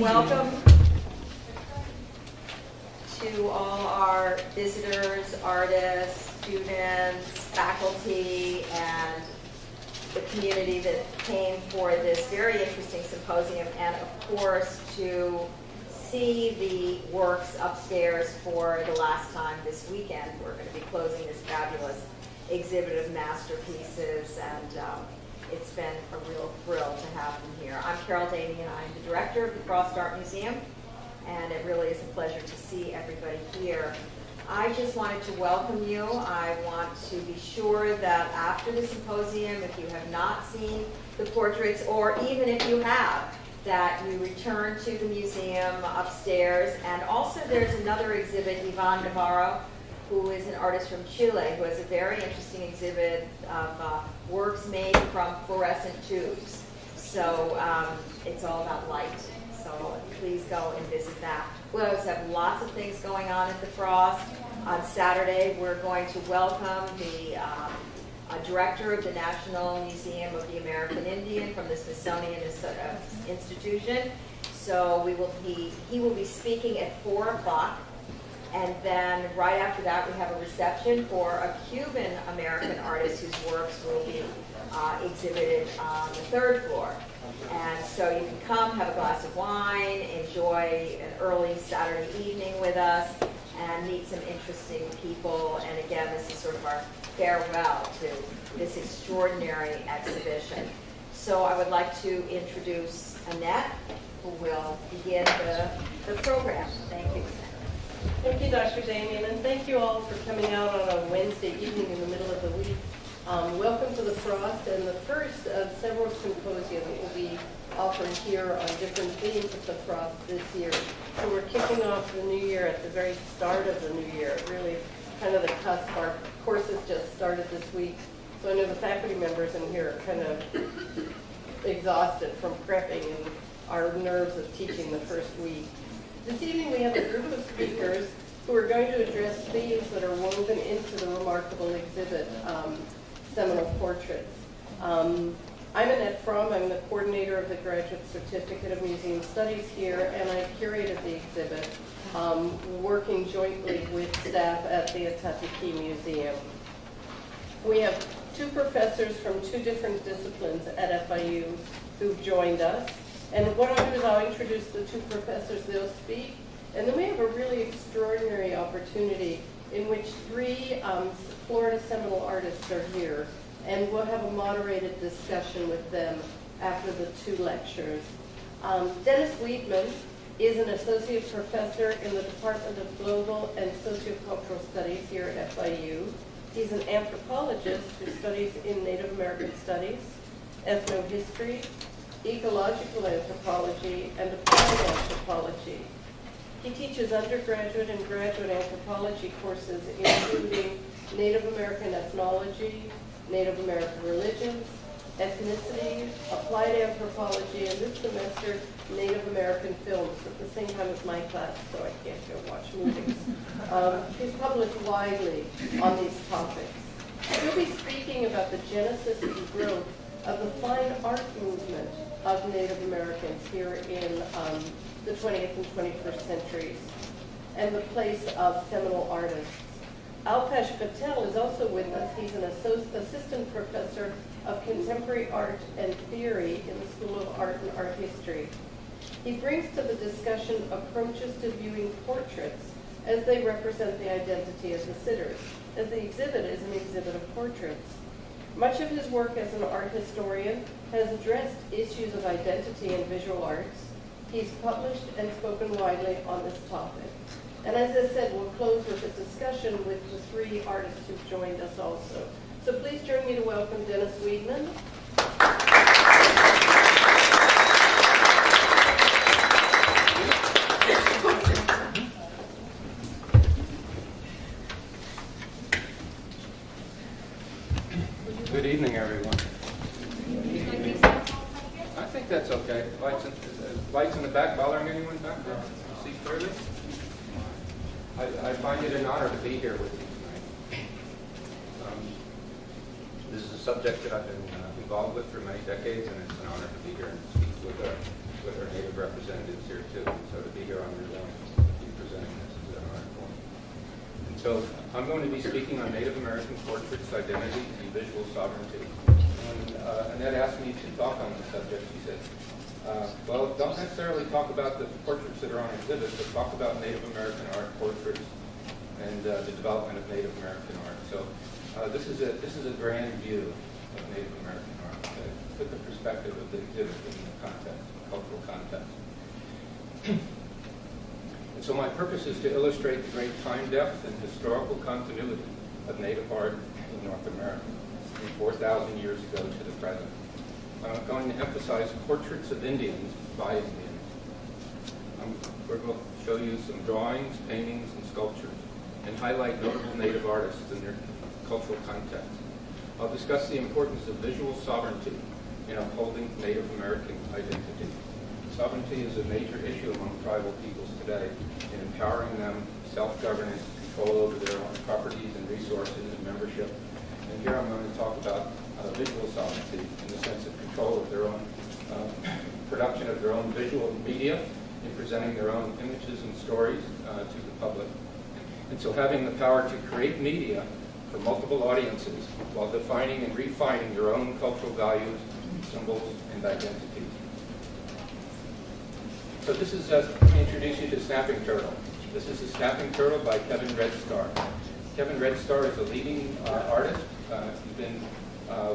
Welcome to all our visitors, artists, students, faculty, and the community that came for this very interesting symposium, and of course to see the works upstairs for the last time this weekend. We're going to be closing this fabulous exhibit of masterpieces, and it's been a real thrill to have them here. I'm Carol Davey, and I'm the director of the Frost Art Museum, and it really is a pleasure to see everybody here. I just wanted to welcome you. I want to be sure that after the symposium, if you have not seen the portraits, or even if you have, that you return to the museum upstairs. And also there's another exhibit, Ivan Navarro, who is an artist from Chile, who has a very interesting exhibit of works made from fluorescent tubes. So it's all about light. So please go and visit that. We also have lots of things going on at the Frost. On Saturday, we're going to welcome the director of the National Museum of the American Indian from the Smithsonian Institution. So he will be speaking at 4 o'clock. And then right after that, we have a reception for a Cuban American artist whose works will be exhibited on the 3rd floor. And so you can come, have a glass of wine, enjoy an early Saturday evening with us, and meet some interesting people. And again, this is sort of our farewell to this extraordinary exhibition. So I would like to introduce Annette, who will begin the program. Thank you. Thank you, Dr. Damien, and thank you all for coming out on a Wednesday evening in the middle of the week. Welcome to the Frost, and the first of several symposia that will be offered here on different themes at the Frost this year. So we're kicking off the new year at the very start of the new year, really kind of the cusp. Our courses just started this week, so I know the faculty members in here are kind of exhausted from prepping and our nerves of teaching the first week. This evening we have a group of speakers who are going to address themes that are woven into the remarkable exhibit, Seminole Portraits. I'm Annette Fromm. I'm the coordinator of the Graduate Certificate of Museum Studies here, and I curated the exhibit, working jointly with staff at the Atatuki Museum. We have 2 professors from 2 different disciplines at FIU who've joined us. And what I'll do is I'll introduce the 2 professors, they'll speak, and then we have a really extraordinary opportunity in which 3 Florida Seminole artists are here, and we'll have a moderated discussion with them after the 2 lectures. Dennis Weidman is an associate professor in the Department of Global and Sociocultural Studies here at FIU. He's an anthropologist who studies in Native American studies, ethnohistory, ecological anthropology, and applied anthropology. He teaches undergraduate and graduate anthropology courses including Native American ethnology, Native American religions, ethnicity, applied anthropology, and this semester, Native American films at the same time as my class, so I can't go watch movies. He's published widely on these topics. He'll be speaking about the genesis and growth of the fine art movement of Native Americans here in the 20th and 21st centuries, and the place of Seminole artists. Alpesh Patel is also with us. He's an assistant professor of contemporary art and theory in the School of Art and Art History. He brings to the discussion approaches to viewing portraits as they represent the identity of the sitters, as the exhibit is an exhibit of portraits. Much of his work as an art historian has addressed issues of identity in visual arts. He's published and spoken widely on this topic. And as I said, we'll close with a discussion with the 3 artists who've joined us also. So please join me to welcome Dennis Weidman. Good evening, everyone. I think that's okay. Lights in the back bothering anyone back there? See clearly? I find it an honor to be here with you tonight. This is a subject that I've been involved with for many decades, and it's an honor to be here and speak with with our Native representatives here too. So to be here on your own, be presenting this is an honor for me. And so I'm going to be speaking on Native American portraits, identity, and visual sovereignty. And Annette asked me to talk on the subject. She said, well, don't necessarily talk about the portraits that are on exhibit, but talk about Native American art portraits and the development of Native American art. So this is a grand view of Native American art. Put the perspective of the exhibit in the context, cultural context. And so my purpose is to illustrate the great time depth and historical continuity of Native art in North America, from 4,000 years ago to the present. I'm going to emphasize portraits of Indians by Indians. We're going to show you some drawings, paintings, and sculptures, and highlight notable Native artists in their cultural context. I'll discuss the importance of visual sovereignty in upholding Native American identity. Sovereignty is a major issue among tribal peoples today in empowering them self-governance, control over their own properties and resources and membership. And here I'm going to talk about visual sovereignty in the sense of control of their own production of their own visual media in presenting their own images and stories to the public. And so having the power to create media for multiple audiences while defining and refining your own cultural values, symbols, and identities. So this is, let me introduce you to Snapping Turtle. This is a Snapping Turtle by Kevin Redstar. Kevin Redstar is a leading artist. He's been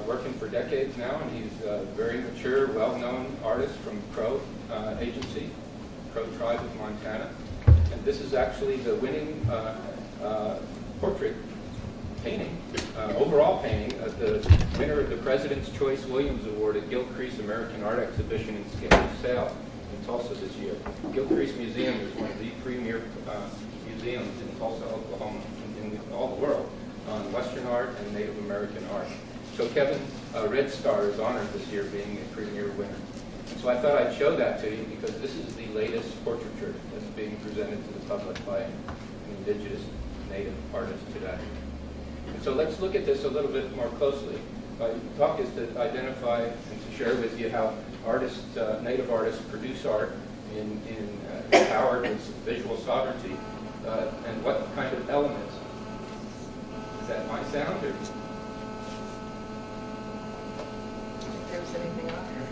working for decades now, and he's a very mature, well-known artist from Crow Agency, Crow Tribe of Montana. And this is actually the winning portrait painting, overall painting, the winner of the President's Choice Williams Award at Gilcrease American Art Exhibition in Scale Sale in Tulsa this year. Gilcrease Museum is one of the premier museums in Tulsa, Oklahoma, in all the world, on Western art and Native American art. So Kevin Redstar is honored this year being a premier winner. So I thought I'd show that to you because this is the latest portraiture that's being presented to the public by an indigenous Native artist today. And so let's look at this a little bit more closely. My talk is to identify and to share with you how artists, Native artists produce art empowered with visual sovereignty and what kind of elements. Is that my sound or? There's anything on there?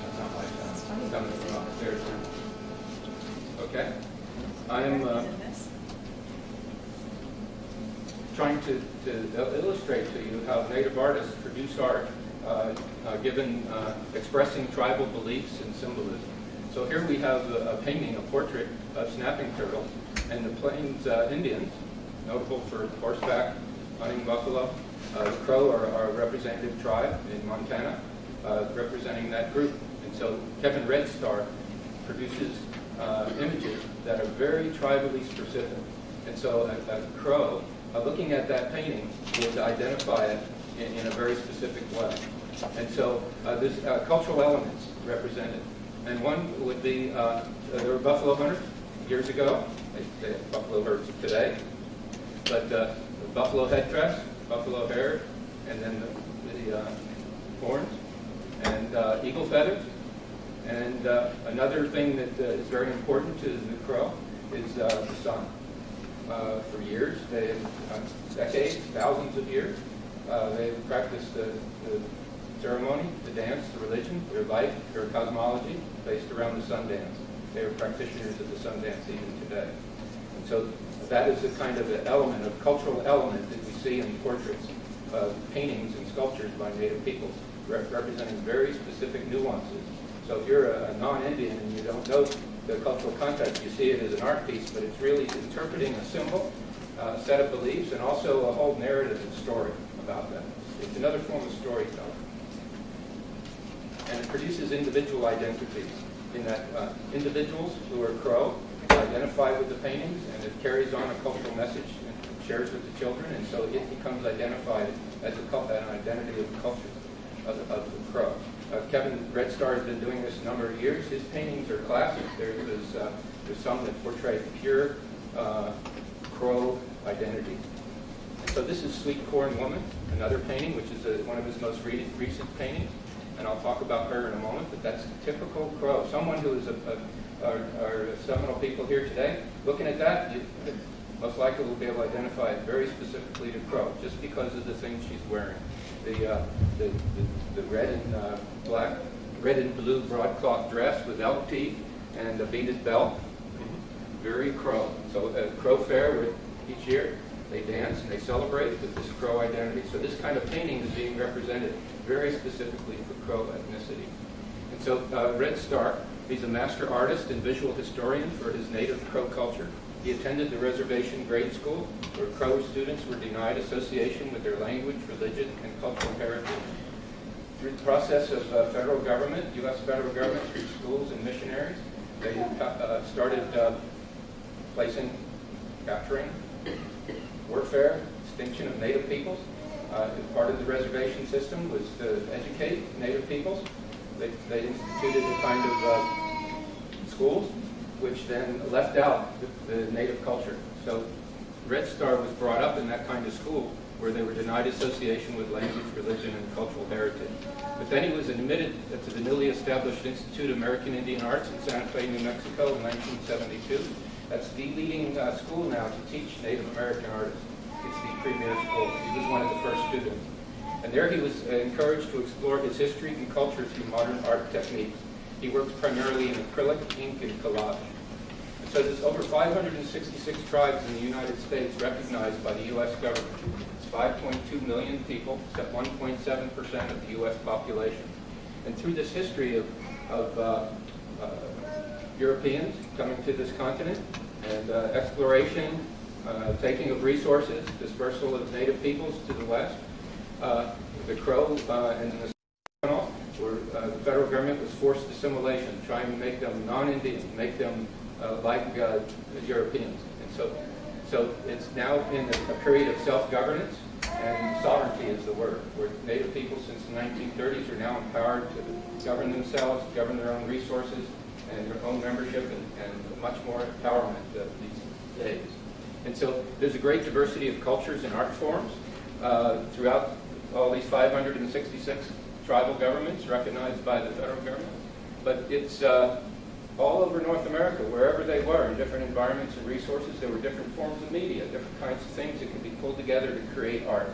That's not my sound. It's coming from upstairs. Okay. I'm trying to illustrate to you how Native artists produce art expressing tribal beliefs and symbolism. So here we have a painting, a portrait of Snapping Turtle, and the Plains Indians, notable for horseback hunting buffalo. The Crow are a representative tribe in Montana, representing that group. And so Kevin Redstar produces images that are very tribally specific. And so a Crow, looking at that painting, would identify it in a very specific way. And so there's cultural elements represented. And one would be, there were buffalo hunters years ago. They have buffalo herds today. But the buffalo headdress, buffalo hair, and then the horns, and eagle feathers. And another thing that is very important to the Crow is the sun. For years, decades, thousands of years, they've practiced the ceremony, the dance, the religion, their life, their cosmology based around the sun dance. They are practitioners of the sun dance even today. And so that is the kind of element, of cultural element that we see in portraits, paintings and sculptures by Native peoples, representing very specific nuances. So if you're a non-Indian and you don't know the cultural context, you see it as an art piece, but it's really interpreting a symbol, a set of beliefs, and also a whole narrative and story about that. It's another form of storytelling. And it produces individual identities in that individuals who are Crow identify with the paintings, and it carries on a cultural message and shares with the children, and so it becomes identified as an identity of the culture of the Crow. Kevin Redstar has been doing this a number of years. His paintings are classic. There's some that portray pure Crow identity. And so this is Sweet Corn Woman, another painting, which is one of his most recent paintings. and I'll talk about her in a moment, but that's a typical Crow. Someone who is our Seminole people here today, looking at that, you most likely will be able to identify it very specifically to Crow, just because of the things she's wearing. The red and black, red and blue broadcloth dress with elk teeth and a beaded belt, very Crow. So Crow Fair, where each year they dance and they celebrate with this Crow identity. So this kind of painting is being represented very specifically for Crow ethnicity. And so Red Star, he's a master artist and visual historian for his native Crow culture. He attended the reservation grade school, where Crow students were denied association with their language, religion, and cultural heritage. Through the process of federal government, U.S. federal government, through schools and missionaries, they started placing, capturing, warfare, extinction of Native peoples. Part of the reservation system was to educate Native peoples. They instituted a kind of schools which then left out the Native culture. So Red Star was brought up in that kind of school where they were denied association with language, religion, and cultural heritage. But then he was admitted to the newly established Institute of American Indian Arts in Santa Fe, New Mexico in 1972. That's the leading school now to teach Native American artists. It's the premier school. He was one of the first students. And there he was encouraged to explore his history and culture through modern art techniques. He works primarily in acrylic, ink, and collage. And so there's over 566 tribes in the United States recognized by the U.S. government. It's 5.2 million people, except 1.7% of the U.S. population. And through this history of Europeans coming to this continent and exploration, taking of resources, dispersal of Native peoples to the west, the Crow and the Seminole, where the federal government was forced assimilation, trying to make them non-Indian, make them like Europeans. And so it's now in a period of self-governance, and sovereignty is the word, where Native people since the 1930s are now empowered to govern themselves, govern their own resources, and their own membership, and much more empowerment these days. And so there's a great diversity of cultures and art forms throughout all these 566 tribal governments recognized by the federal government. But it's all over North America, wherever they were, in different environments and resources, there were different forms of media, different kinds of things that could be pulled together to create art.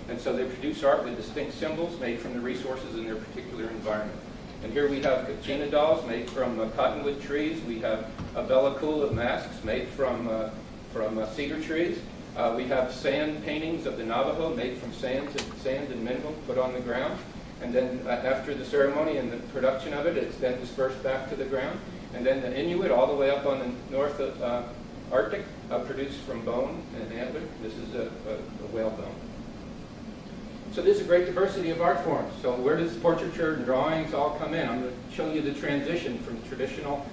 And so they produce art with distinct symbols made from the resources in their particular environment. And here we have Kachina dolls made from cottonwood trees. We have a belacul of masks made from cedar trees. We have sand paintings of the Navajo made from sand and mineral put on the ground. And then after the ceremony and the production of it, it's then dispersed back to the ground. And then the Inuit, all the way up on the North Arctic, produced from bone and antler. This is a whale bone. So there's a great diversity of art forms. So where does portraiture and drawings all come in? I'm going to show you the transition from traditional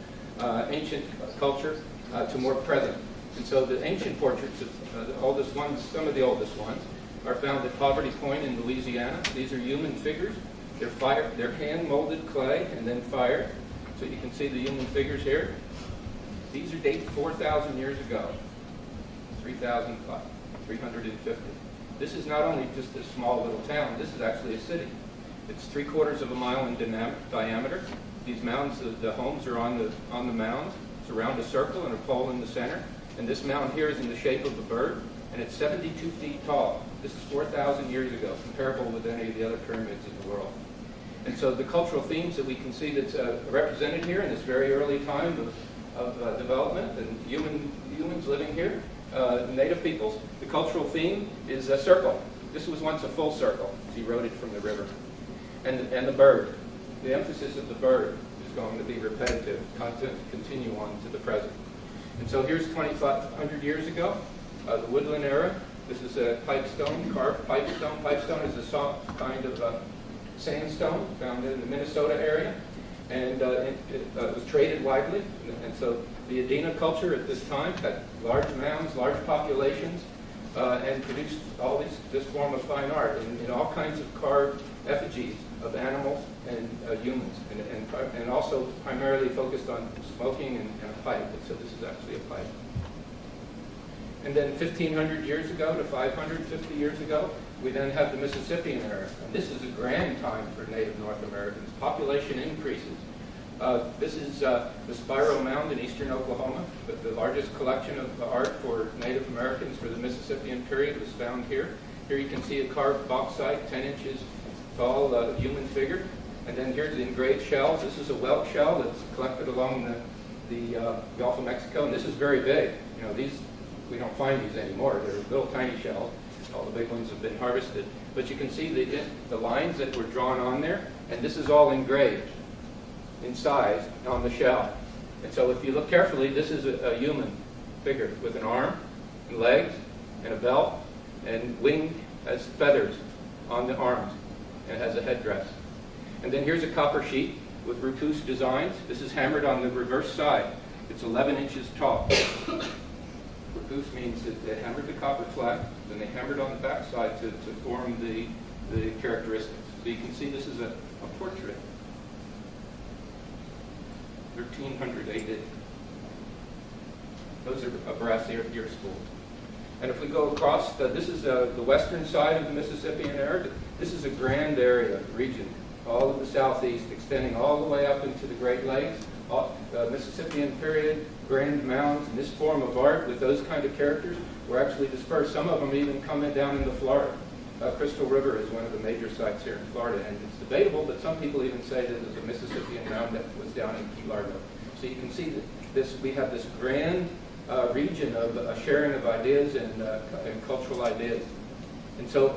ancient culture to more present. And so the ancient portraits, the oldest ones, some of the oldest ones, are found at Poverty Point in Louisiana. These are human figures. They're hand-molded clay and then fired. So you can see the human figures here. These are dated 4,000 years ago, 350. This is not only just a small little town, this is actually a city. It's 3/4 of a mile in diameter. These mounds, the homes are on the mounds. It's around a circle and a pole in the center. And this mound here is in the shape of a bird, and it's 72 feet tall. This is 4,000 years ago, comparable with any of the other pyramids in the world. And so the cultural themes that we can see that's represented here in this very early time of development and humans living here, Native peoples, the cultural theme is a circle. This was once a full circle. It's eroded from the river. And the bird. The emphasis of the bird is going to be repetitive, continue on to the present. And so here's 2,500 years ago, the woodland era. This is a pipestone, carved pipestone. Pipestone is a soft kind of sandstone found in the Minnesota area, and it was traded widely. And so the Adena culture at this time had large mounds, large populations, and produced all this form of fine art in all kinds of carved effigies of animals and humans, and also primarily focused on smoking and a pipe. And so this is actually a pipe. And then 1,500 years ago to 550 years ago, we then have the Mississippian era. And this is a grand time for Native North Americans. Population increases. This is the Spiro Mound in eastern Oklahoma. The largest collection of art for Native Americans for the Mississippian period was found here. Here you can see a carved bauxite, 10 inches tall human figure. And then here's the engraved shells. This is a whelk shell that's collected along the Gulf of Mexico, and this is very big. You know, these, we don't find these anymore. They're little tiny shells. All the big ones have been harvested. But you can see the lines that were drawn on there, and this is all engraved in size on the shell. And so if you look carefully, this is a human figure with an arm and legs and a belt and wing as feathers on the arms, and has a headdress. And then here's a copper sheet with retouche designs. This is hammered on the reverse side. It's 11 inches tall. Retouche means that they hammered the copper flat, then they hammered on the back side to form the characteristics. So you can see this is a portrait. 1300 AD. Those are brass ear spools. And if we go across, this is the western side of the Mississippian era. This is a grand area, region, all of the southeast, extending all the way up into the Great Lakes. The Mississippian period, grand mounds, and this form of art with those kind of characters were actually dispersed. Some of them even coming down into Florida. Crystal River is one of the major sites here in Florida, and it's debatable, but some people even say that there's a Mississippian mound that was down in Key Largo. So you can see that we have this grand region of sharing of ideas and cultural ideas. And so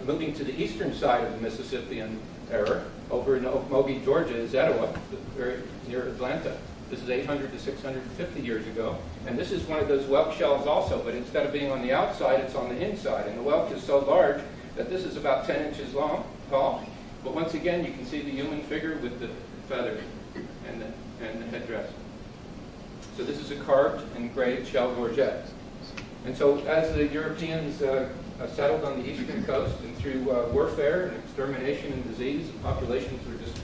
moving to the eastern side of the Mississippian era, over in Okmulgee, Georgia, is Etowah, very near Atlanta. This is 800 to 650 years ago. And this is one of those whelk shells also, but instead of being on the outside, it's on the inside. And the whelk is so large that this is about 10 inches tall. But once again, you can see the human figure with the feathers and the headdress. So this is a carved, engraved shell gorget. And so as the Europeans settled on the eastern coast, and through warfare and extermination and disease, the populations were just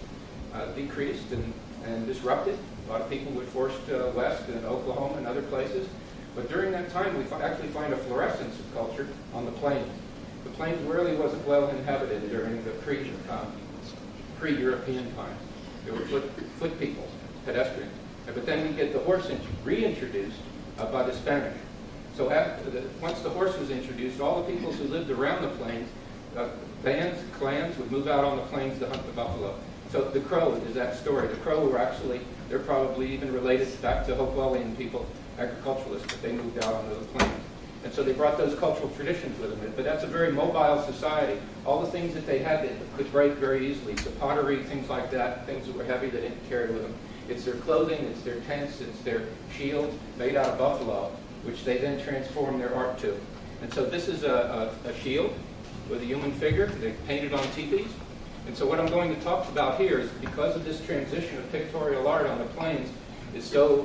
decreased and disrupted. A lot of people were forced west in Oklahoma and other places. But during that time, we actually find a fluorescence of culture on the plains. The plains really wasn't well inhabited during the pre-European times. There were foot people, pedestrians. But then we get the horse reintroduced by the Spanish. So once the horse was introduced, all the peoples who lived around the plains, bands, clans, would move out on the plains to hunt the buffalo. So the Crow is that story. The Crow were actually, they're probably even related back to Hopewellian people, agriculturalists, but they moved out onto the plains. And so they brought those cultural traditions with them. But that's a very mobile society. All the things that they had that could break very easily. So pottery, things like that, things that were heavy they didn't carry with them. It's their clothing, it's their tents, it's their shields made out of buffalo, which they then transform their art to. And so this is a shield with a human figure. They painted on teepees. And so what I'm going to talk about here is because of this transition of pictorial art on the plains is so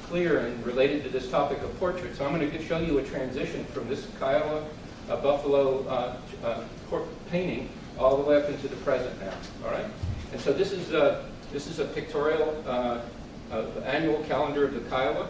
clear and related to this topic of portrait. So I'm going to show you a transition from this Kiowa buffalo painting all the way up into the present now. All right? And so this is a pictorial annual calendar of the Kiowa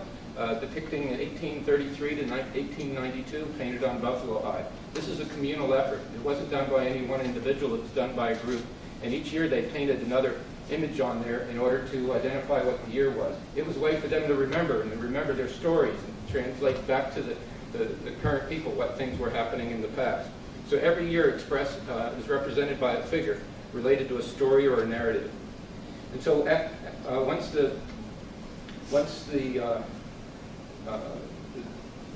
depicting 1833 to 1892 painted on buffalo hide. This is a communal effort. It wasn't done by any one individual. It was done by a group. And each year they painted another image on there in order to identify what the year was. It was a way for them to remember and to remember their stories and translate back to the current people what things were happening in the past. So every year is represented by a figure related to a story or a narrative. And so once the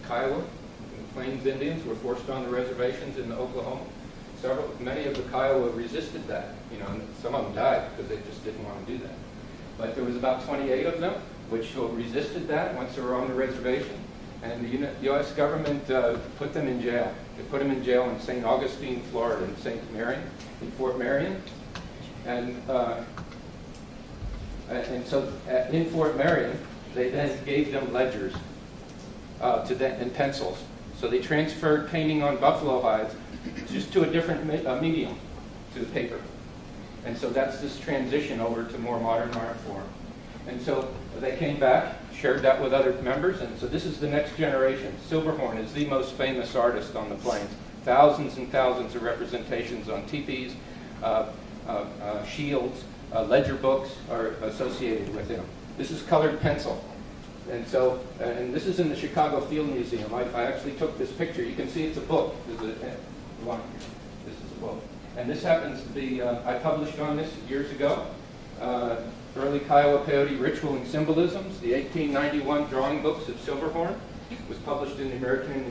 Kiowa and the Plains Indians were forced on the reservations in Oklahoma, many of the Kiowa resisted that. You know, and some of them died because they just didn't want to do that. But there was about 28 of them which resisted that once they were on the reservation, and the U.S. government put them in jail. They put them in jail in St. Augustine, Florida, in Fort Marion, and so in Fort Marion, they then gave them ledgers and pencils. So they transferred painting on buffalo hides just to a different medium, to paper. And so that's this transition over to more modern art form. And so they came back, shared that with other members, and so this is the next generation. Silverhorn is the most famous artist on the plains. thousands and thousands of representations on teepees, shields, ledger books are associated with him. This is colored pencil. And so, and this is in the Chicago Field Museum. I actually took this picture. You can see it's a book. This is a book. And this happens to be, I published on this years ago, Early Kiowa Peyote Ritual and Symbolisms, the 1891 drawing books of Silverhorn. Was published in the American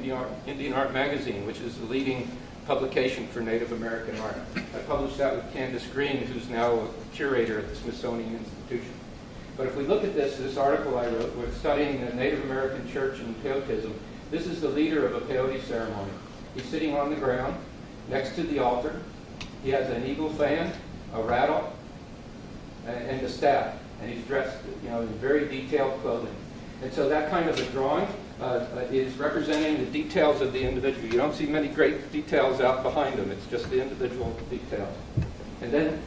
Indian Art Magazine, which is the leading publication for Native American art. I published that with Candace Green, who's now a curator at the Smithsonian Institution. But if we look at this article I wrote, we're studying the Native American church and peyotism. This is the leader of a peyote ceremony. He's sitting on the ground next to the altar. He has an eagle fan, a rattle, and a staff. And he's dressed, in very detailed clothing. And so that kind of a drawing is representing the details of the individual. You don't see many great details out behind them. It's just the individual details. And then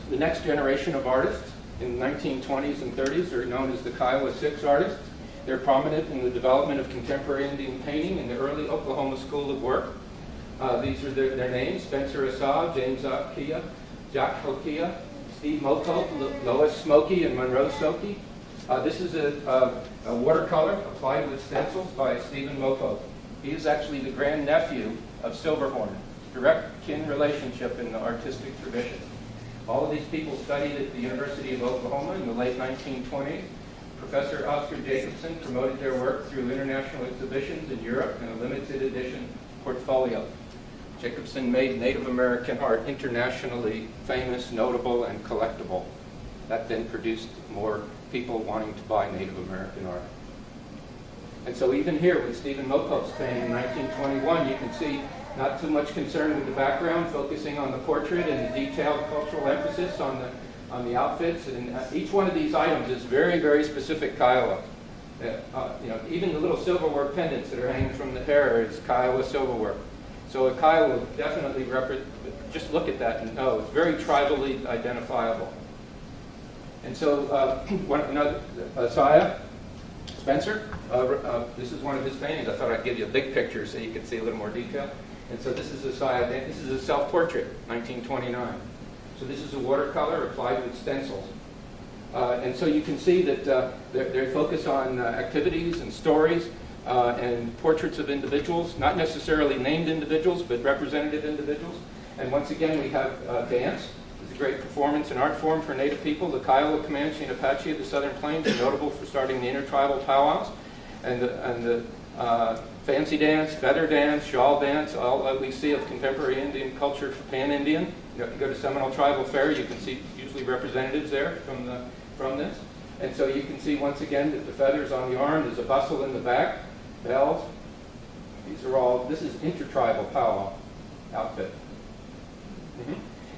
the next generation of artists in the 1920s and 30s are known as the Kiowa Six artists. They're prominent in the development of contemporary Indian painting in the early Oklahoma School of Work. These are their names: Spencer Assaw, James Kia, Jack Hokia, Steve Mokope, Lois Smokey, and Monroe Soki. This is a watercolor applied with stencils by Stephen Mokope. He is actually the grandnephew of Silverhorn, direct kin relationship in the artistic tradition. All of these people studied at the University of Oklahoma in the late 1920s. Professor Oscar Jacobson promoted their work through international exhibitions in Europe and a limited edition portfolio. Jacobson made Native American art internationally famous, notable, and collectible. That then produced more people wanting to buy Native American art. And so even here with Stephen Mokope's painting in 1921, you can see not too much concern with the background, focusing on the portrait and the detailed cultural emphasis on the outfits. And each one of these items is very, very specific Kiowa. Even the little silverware pendants that are hanging from the hair is Kiowa silverware. So a Kiowa would definitely just look at that and know it's very tribally identifiable. And so another Saya Spencer, this is one of his paintings. I thought I'd give you a big picture so you could see a little more detail. And so this is a Saya, this is a self-portrait, 1929. So this is a watercolor applied with stencils. And so you can see that they focus on activities and stories and portraits of individuals, not necessarily named individuals, but representative individuals. And once again, we have dance. It's a great performance and art form for Native people. The Kiowa, Comanche, and Apache of the Southern Plains are notable for starting the intertribal powwows. And the fancy dance, feather dance, shawl dance, all that we see of contemporary Indian culture for Pan-Indian. If you go to Seminole Tribal Fair, you can see usually representatives there from this. And so you can see once again that the feathers on the arm, there's a bustle in the back, bells. This is intertribal powwow outfit.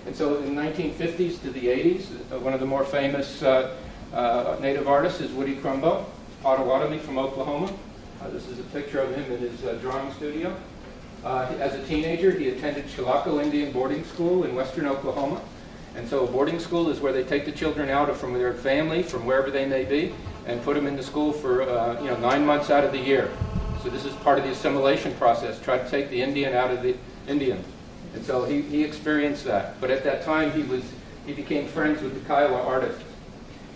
And so in the 1950s to the 80s, one of the more famous Native artists is Woody Crumbo, Potawatomi from Oklahoma. This is a picture of him in his drawing studio. As a teenager, he attended Chilocco Indian boarding school in western Oklahoma. And so a boarding school is where they take the children out from their family, from wherever they may be, and put them into school for 9 months out of the year. So this is part of the assimilation process, try to take the Indian out of the Indian. And so he experienced that. But at that time, he became friends with the Kiowa artists.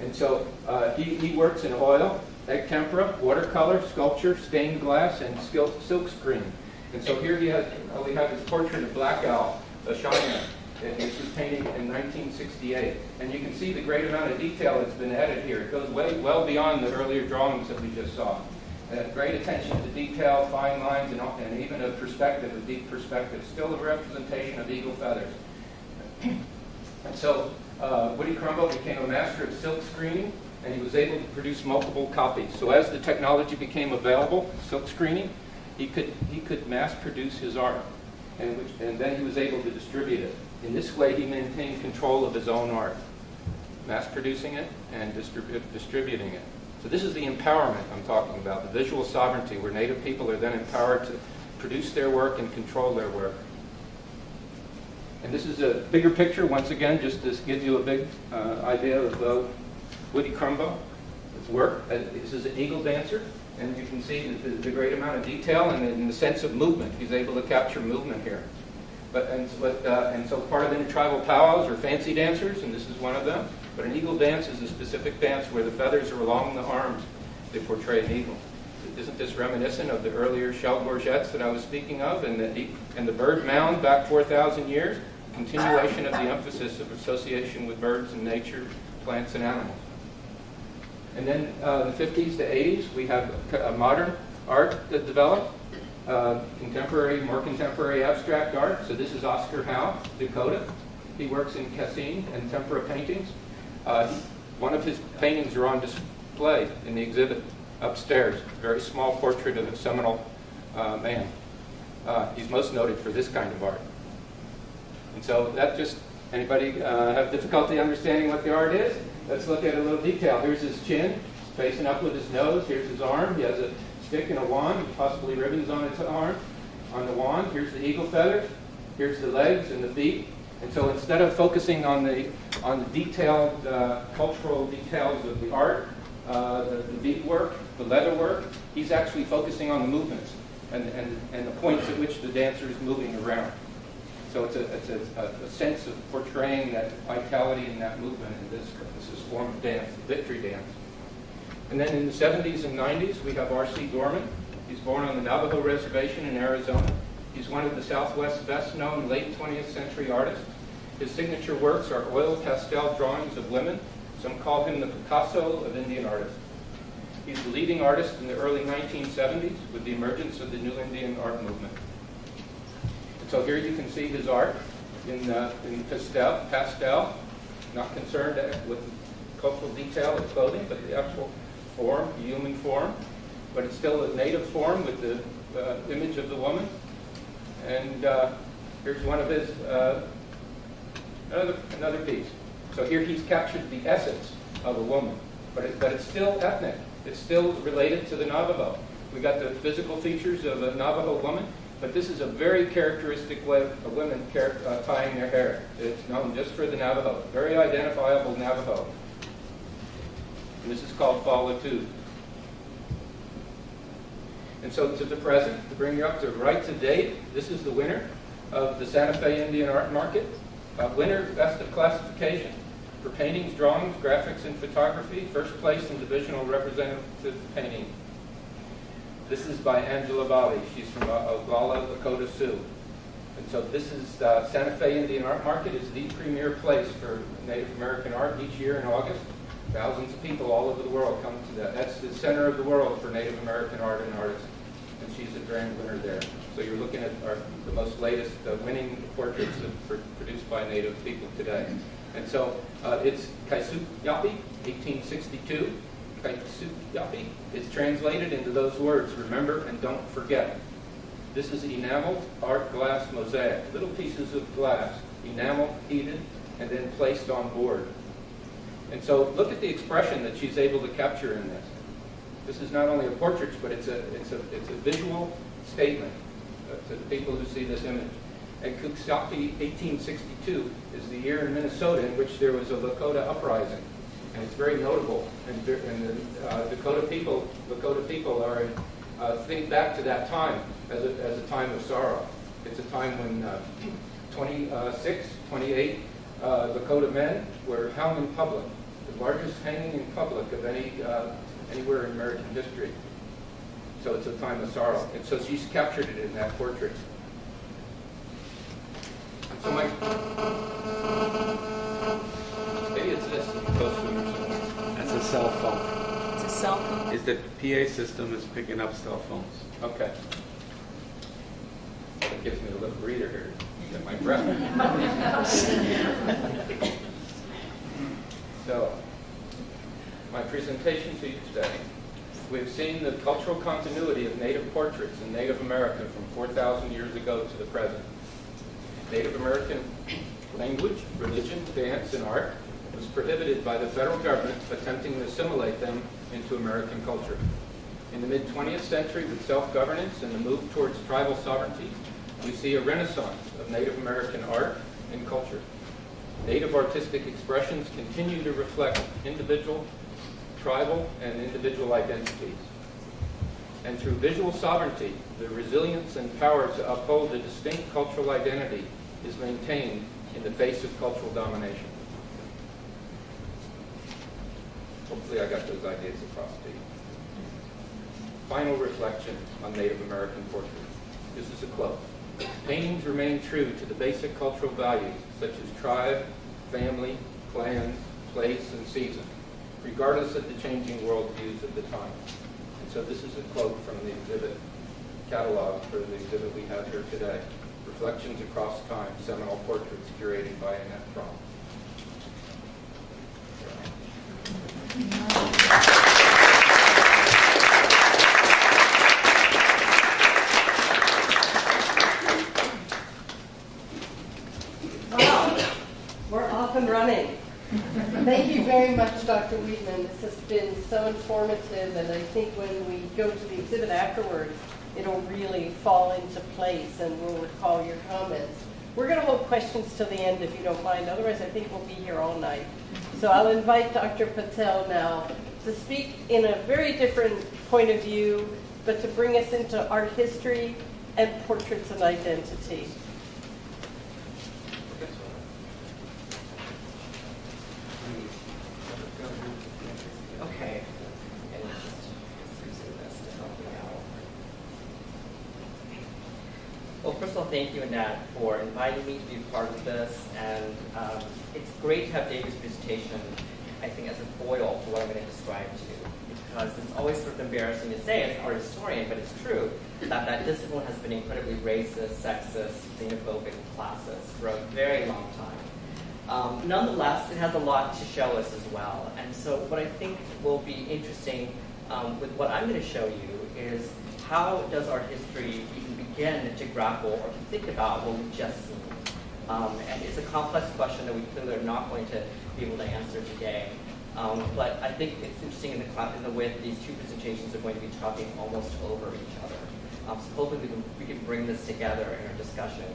And so he works in oil, egg tempera, watercolor, sculpture, stained glass, and silk screen. And so here we have his portrait of Black Owl, a Cheyenne. This was painted in 1968. And you can see the great amount of detail that's been added here. It goes well beyond the earlier drawings that we just saw. Great attention to detail, fine lines, and even a perspective, a deep perspective. Still a representation of eagle feathers. And so Woody Crumbo became a master of silk screening, and he was able to produce multiple copies. So as the technology became available, silk screening, he could mass produce his art, and then he was able to distribute it. In this way, he maintained control of his own art, mass producing it and distributing it. So this is the empowerment I'm talking about, the visual sovereignty, where Native people are then empowered to produce their work and control their work. And this is a bigger picture, once again, just to give you a big idea of Woody Crumbo, his work. This is an eagle dancer. And you can see the great amount of detail and in the sense of movement. He's able to capture movement here. And so part of intertribal powwows are fancy dancers, and this is one of them. But an eagle dance is a specific dance where the feathers are along the arms. They portray an eagle. Isn't this reminiscent of the earlier shell gorgets that I was speaking of, and the bird mound back 4,000 years? Continuation of the emphasis of association with birds and nature, plants and animals. And then the 50s to 80s, we have modern art that developed, more contemporary abstract art. So this is Oscar Howe, Dakota. He works in cassine and tempera paintings. One of his paintings are on display in the exhibit upstairs. A very small portrait of a Seminole man. He's most noted for this kind of art. And so that just, anybody have difficulty understanding what the art is? Let's look at a little detail. Here's his chin, facing up with his nose. Here's his arm. He has a stick and a wand, possibly ribbons on his arm, on the wand. Here's the eagle feathers. Here's the legs and the feet. And so instead of focusing on the detailed cultural details of the art, the beadwork, the leather work, he's actually focusing on the movements and the points at which the dancer is moving around. So it's a sense of portraying that vitality and that movement in this form of dance, the victory dance. And then in the 70s and 90s, we have R.C. Gorman. He's born on the Navajo Reservation in Arizona. He's one of the Southwest's best-known late 20th century artists. His signature works are oil pastel drawings of women. Some call him the Picasso of Indian artists. He's the leading artist in the early 1970s with the emergence of the New Indian art movement. So here you can see his art in pastel, not concerned with cultural detail of clothing, but the actual form, the human form. But it's still a native form with the image of the woman. And here's one of his, another piece. So here he's captured the essence of a woman, but it's still ethnic. It's still related to the Navajo. We got the physical features of a Navajo woman, but this is a very characteristic way of women tying their hair. It's known just for the Navajo, very identifiable Navajo. And this is called Fallitude. And so to the present, to bring you up to right to date, this is the winner of the Santa Fe Indian Art Market. Winner, best of classification for paintings, drawings, graphics, and photography. First place in divisional representative painting. This is by Angela Bali. She's from Oglala, Lakota Sioux. And so this is Santa Fe Indian Art Market is the premier place for Native American art each year in August. Thousands of people all over the world come to that. That's the center of the world for Native American art and artists. And she's a grand winner there. So you're looking at the most latest winning portraits produced by Native people today. And so it's Kaisut Yapi, 1862. Kaisut Yapi is translated into those words, remember and don't forget. This is enameled art glass mosaic, little pieces of glass, enameled, heated, and then placed on board. And so look at the expression that she's able to capture in this. This is not only a portrait, but it's a visual statement to the people who see this image. And Kuksaki 1862 is the year in Minnesota in which there was a Lakota uprising. And it's very notable. And the Lakota people are, think back to that time as a time of sorrow. It's a time when 28 Lakota men were hung in public, the largest hanging in public of anywhere in American history. So it's a time of sorrow. And so she's captured it in that portrait. And so maybe it's this close to me or something. That's a cell phone. It's a cell phone? Is the PA system is picking up cell phones. Okay. That gives me a little breather here. Get my breath. So, my presentation to you today. We've seen the cultural continuity of Native portraits in Native America from 4,000 years ago to the present. Native American language, religion, dance, and art was prohibited by the federal government attempting to assimilate them into American culture. In the mid-20th century, with self-governance and the move towards tribal sovereignty, we see a renaissance of Native American art and culture. Native artistic expressions continue to reflect individual, tribal, and individual identities. And through visual sovereignty, the resilience and power to uphold a distinct cultural identity is maintained in the face of cultural domination. Hopefully I got those ideas across to you. Final reflection on Native American portraiture. This is a quote. Paintings remain true to the basic cultural values such as tribe, family, clans, place, and season, regardless of the changing worldviews of the time. And so this is a quote from the exhibit catalog for the exhibit we have here today. Reflections Across Time, Seminole Portraits, curated by Annette Fromm. Wow, we're off and running. Thank you very much, Dr. Weidman. This has been so informative, and I think when we go to the exhibit afterwards, it'll really fall into place, and we'll recall your comments. We're going to hold questions till the end, if you don't mind. Otherwise, I think we'll be here all night. So I'll invite Dr. Patel now to speak in a very different point of view, but to bring us into art history and portraits and identity. Okay. And just using this to help me out. Well, first of all, thank you, Annette, for inviting me to be part of this. And it's great to have David's presentation, I think, as a foil for what I'm going to describe to you. Because it's always sort of embarrassing to say as an art historian, but it's true that discipline has been incredibly racist, sexist, xenophobic, classist for a very long time. Nonetheless, it has a lot to show us as well. And so what I think will be interesting with what I'm going to show you is how does art history even begin to grapple or to think about what we've just seen. And it's a complex question that we clearly are not going to be able to answer today. But I think it's interesting in the way that these two presentations are going to be talking almost over each other. So hopefully we can bring this together in our discussion.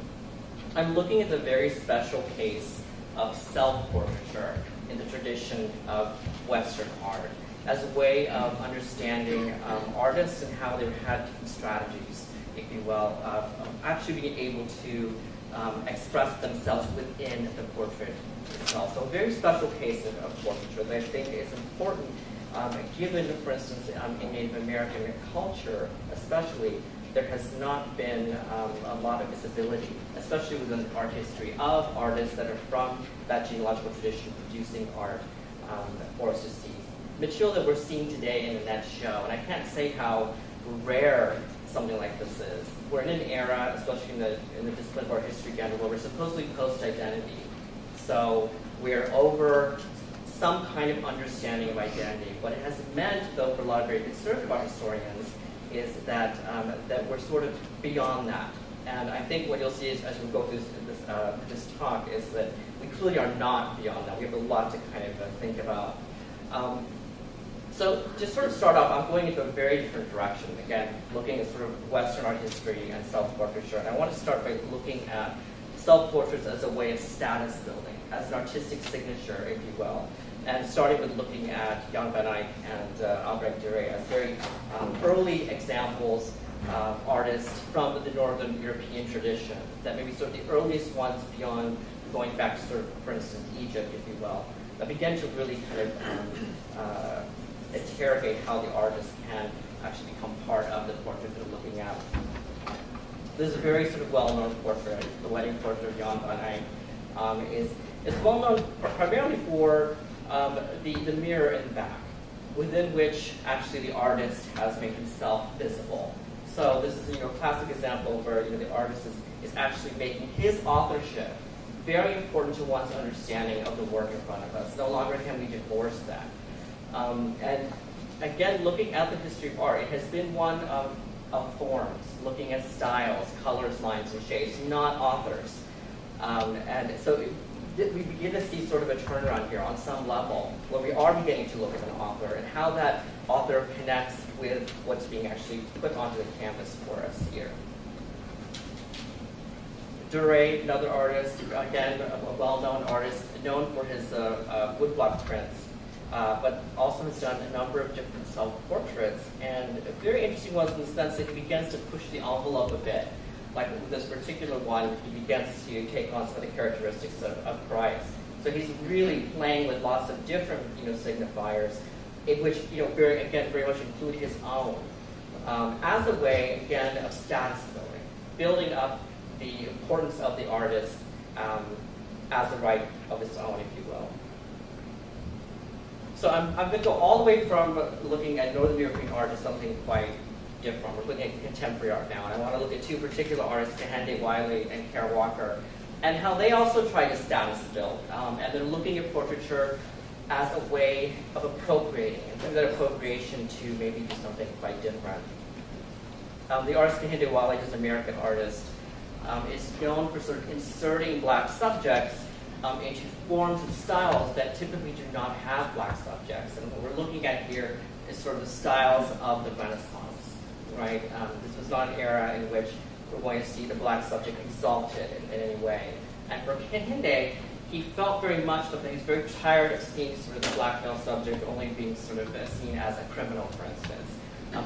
I'm looking at the very special case of self-portraiture in the tradition of Western art as a way of understanding artists and how they've had different strategies, if you will, of actually being able to express themselves within the portrait itself. So a very special case of portraiture that I think is important, given, for instance, in Native American culture, especially, there has not been a lot of visibility, especially within art history, of artists that are from that genealogical tradition producing art for us to see. Material that we're seeing today in the net show, and I can't say how rare something like this is. We're in an era, especially in the discipline of art history again, where we're supposedly post-identity. So we're over some kind of understanding of identity. What it has meant, though, for a lot of very conservative art historians, is that that we're sort of beyond that. And I think what you'll see is, as we go through this talk, is that we clearly are not beyond that. We have a lot to kind of think about. So to sort of start off, I'm going into a very different direction. Again, looking at sort of Western art history and self-portraiture. And I want to start by looking at self-portraits as a way of status building, as an artistic signature, if you will. And starting with looking at Jan van Eyck and Albrecht Dürer as very early examples of artists from the Northern European tradition, that maybe sort of the earliest ones beyond going back to sort of, for instance, Egypt, if you will, that began to really kind of interrogate how the artist can actually become part of the portrait they're looking at. This is a very sort of well-known portrait, the wedding portrait of Jan van Eyck. It's well-known primarily for the mirror in the back, within which actually the artist has made himself visible. So this is a classic example where the artist is actually making his authorship very important to one's understanding of the work in front of us. No longer can we divorce that. And again, looking at the history of art, it has been one of forms, looking at styles, colors, lines, and shapes, not authors. And so we begin to see sort of a turnaround here on some level, where we are beginning to look at an author and how that author connects with what's being actually put onto the canvas for us here. Dürer, another artist, again, a well-known artist, known for his woodblock prints. but also has done a number of different self-portraits. And a very interesting one in the sense that he begins to push the envelope a bit. Like with this particular one, he begins to take on some of the characteristics of Christ. So he's really playing with lots of different, signifiers, in which, very much include his own, as a way, again, of status building up the importance of the artist as a right of its own, if you will. So I'm going to go all the way from looking at Northern European art to something quite different. We're looking at contemporary art now, and I want to look at two particular artists, Kehinde Wiley and Kara Walker, and how they also try to status build. And they're looking at portraiture as a way of appropriating, and through that appropriation to maybe do something quite different. The artist Kehinde Wiley, who's an American artist, is known for sort of inserting black subjects into forms and styles that typically do not have black subjects. And what we're looking at here is sort of the styles of the Renaissance, right? This was not an era in which we're going to see the black subject exalted in any way. And for Kehinde, he felt very much that he's very tired of seeing sort of the black male subject only being sort of seen as a criminal, for instance.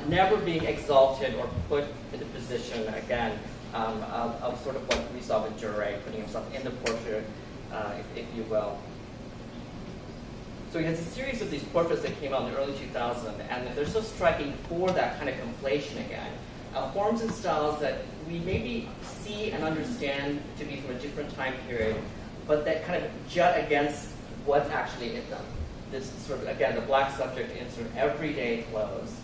Never being exalted or put in the position, again, of sort of what we saw with Duret, putting himself in the portrait, if you will. So he has a series of these portraits that came out in the early 2000s, and they're so striking for that kind of conflation again. Forms and styles that we maybe see and understand to be from a different time period, but that kind of jut against what's actually in them. This sort of, again, the black subject in sort of everyday clothes.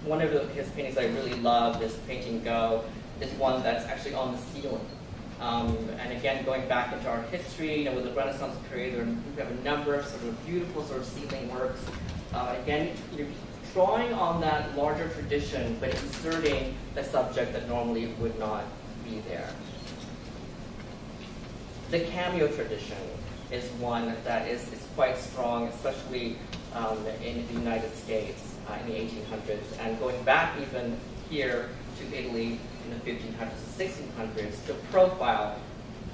One of his paintings I really love, this painting Go, is one that's actually on the ceiling. And again, going back into our history, with the Renaissance period, we have a number of sort of beautiful sort of ceiling works. Again, drawing on that larger tradition, but inserting a subject that normally would not be there. The cameo tradition is one that is quite strong, especially in the United States in the 1800s, and going back even here to Italy in the 1500s and 1600s, the profile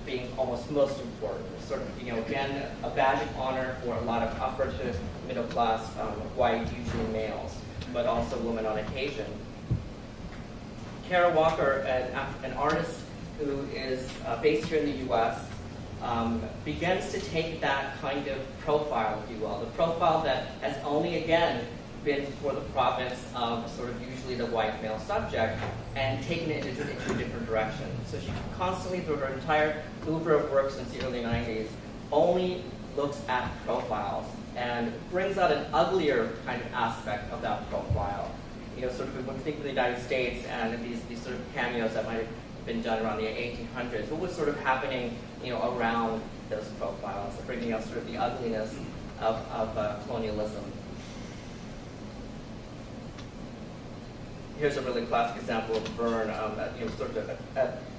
being almost most important. Sort of, again, a badge of honor for a lot of upper to middle class white, usually males, but also women on occasion. Kara Walker, an artist who is based here in the U.S., begins to take that kind of profile, if you will, the profile that has only, again, been for the province of sort of usually the white male subject, and taken it into a different direction. So she constantly, through her entire oeuvre of work since the early 90s, only looks at profiles and brings out an uglier kind of aspect of that profile. Sort of when we think of the United States and these sort of cameos that might have been done around the 1800s, what was sort of happening, around those profiles, bringing out sort of the ugliness of colonialism. Here's a really classic example of Verne, sort of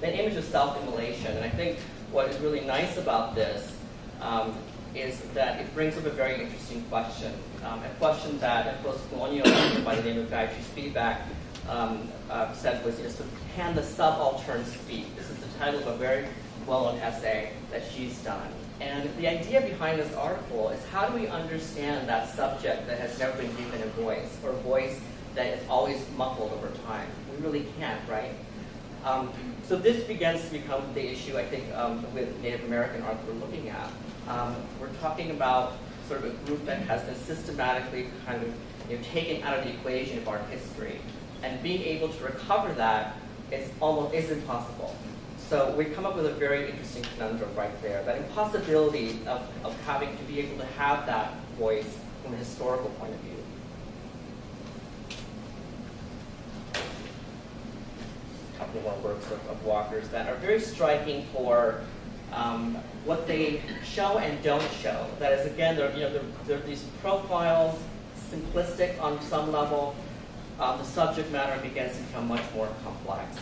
an image of self-immolation. And I think what is really nice about this is that it brings up a very interesting question. A question that a post-colonial author by the name of Guy Spivak said was, sort of, can the subaltern speak? This is the title of a very well-known essay that she's done. And the idea behind this article is, how do we understand that subject that has never been given a voice, or a voice that is always muffled over time? We really can't, right? So this begins to become the issue, I think, with Native American art that we're looking at. We're talking about sort of a group that has been systematically kind of taken out of the equation of art history. And being able to recover that is impossible. So we come up with a very interesting conundrum right there, that impossibility of having to be able to have that voice from a historical point of view. A couple more works of Walker's that are very striking for what they show and don't show. That is, again, there are these profiles, simplistic on some level. The subject matter begins to become much more complex.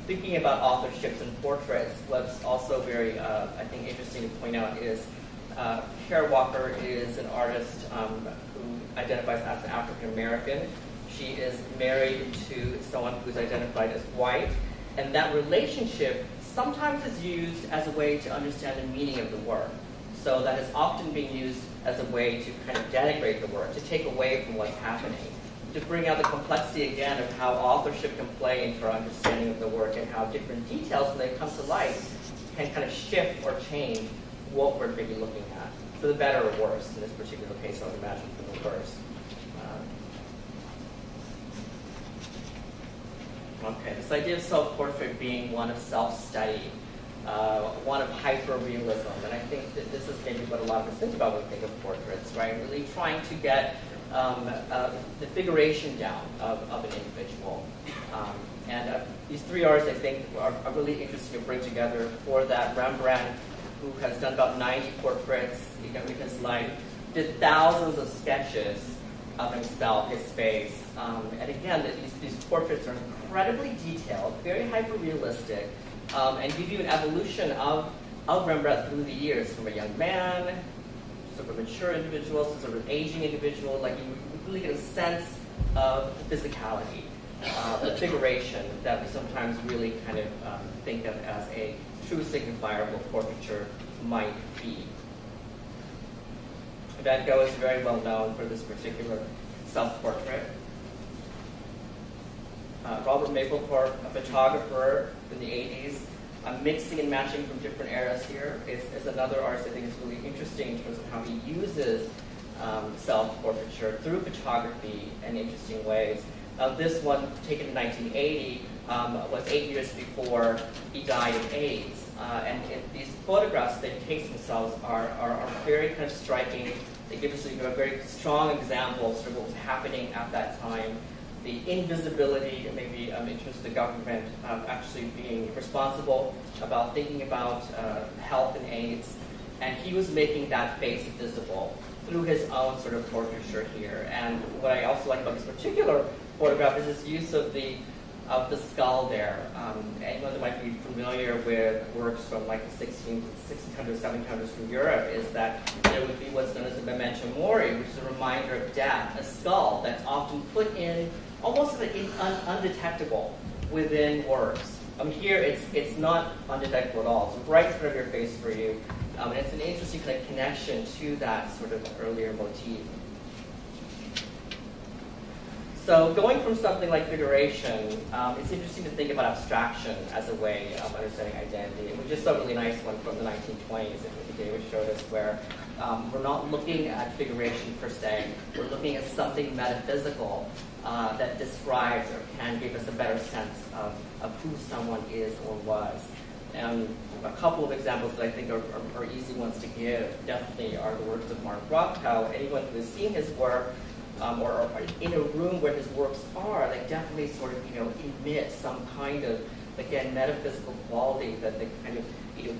Thinking about authorships and portraits, what's also very, I think, interesting to point out is Kara Walker is an artist who identifies as an African American. She is married to someone who's identified as white, and that relationship sometimes is used as a way to understand the meaning of the work. So that has often been used as a way to kind of denigrate the work, to take away from what's happening, to bring out the complexity again of how authorship can play into our understanding of the work and how different details, when they come to light, can kind of shift or change what we're maybe looking at, for the better or worse. In this particular case, I would imagine for the worse. Okay, this idea of self-portrait being one of self-study, one of hyper-realism, and I think that this is maybe what a lot of us think about when we think of portraits, right? Really trying to get the figuration down of an individual. These three artists, I think, are really interesting to bring together. For that, Rembrandt, who has done about 90 portraits in his life, did thousands of sketches of himself, his face. And again, these portraits are incredibly detailed, very hyper-realistic, and give you an evolution of Rembrandt through the years, from a young man, sort of a mature individual, to sort of an aging individual. Like, you really get a sense of the physicality, the figuration that we sometimes really kind of think of as a true signifier of what portraiture might be. Van Gogh is very well known for this particular self-portrait. Robert Mapplethorpe, a photographer in the 80s, mixing and matching from different eras here, is another artist I think is really interesting in terms of how he uses self-portraiture through photography in interesting ways. This one, taken in 1980, was 8 years before he died of AIDS. These photographs that he takes themselves are very kind of striking. They give us a very strong example of sort of what was happening at that time. The invisibility, maybe in terms of the government actually being responsible about thinking about health and AIDS. And he was making that face visible through his own sort of portraiture here. And what I also like about this particular photograph is his use of the skull there. Anyone that might be familiar with works from like the 1600s, 1700s from Europe is that there would be what's known as a memento mori, which is a reminder of death, a skull that's often put in almost like undetectable within works. Here it's not undetectable at all. It's right in front of your face for you. And it's an interesting kind of connection to that sort of earlier motif. So going from something like figuration, it's interesting to think about abstraction as a way of understanding identity. And we just saw a really nice one from the 1920s that David showed us, where we're not looking at figuration per se. We're looking at something metaphysical that describes or can give us a better sense of who someone is or was. And a couple of examples that I think are easy ones to give definitely are the works of Mark Rothko. Anyone who has seen his work or in a room where his works are, they definitely sort of emit some kind of, again, metaphysical quality that they kind of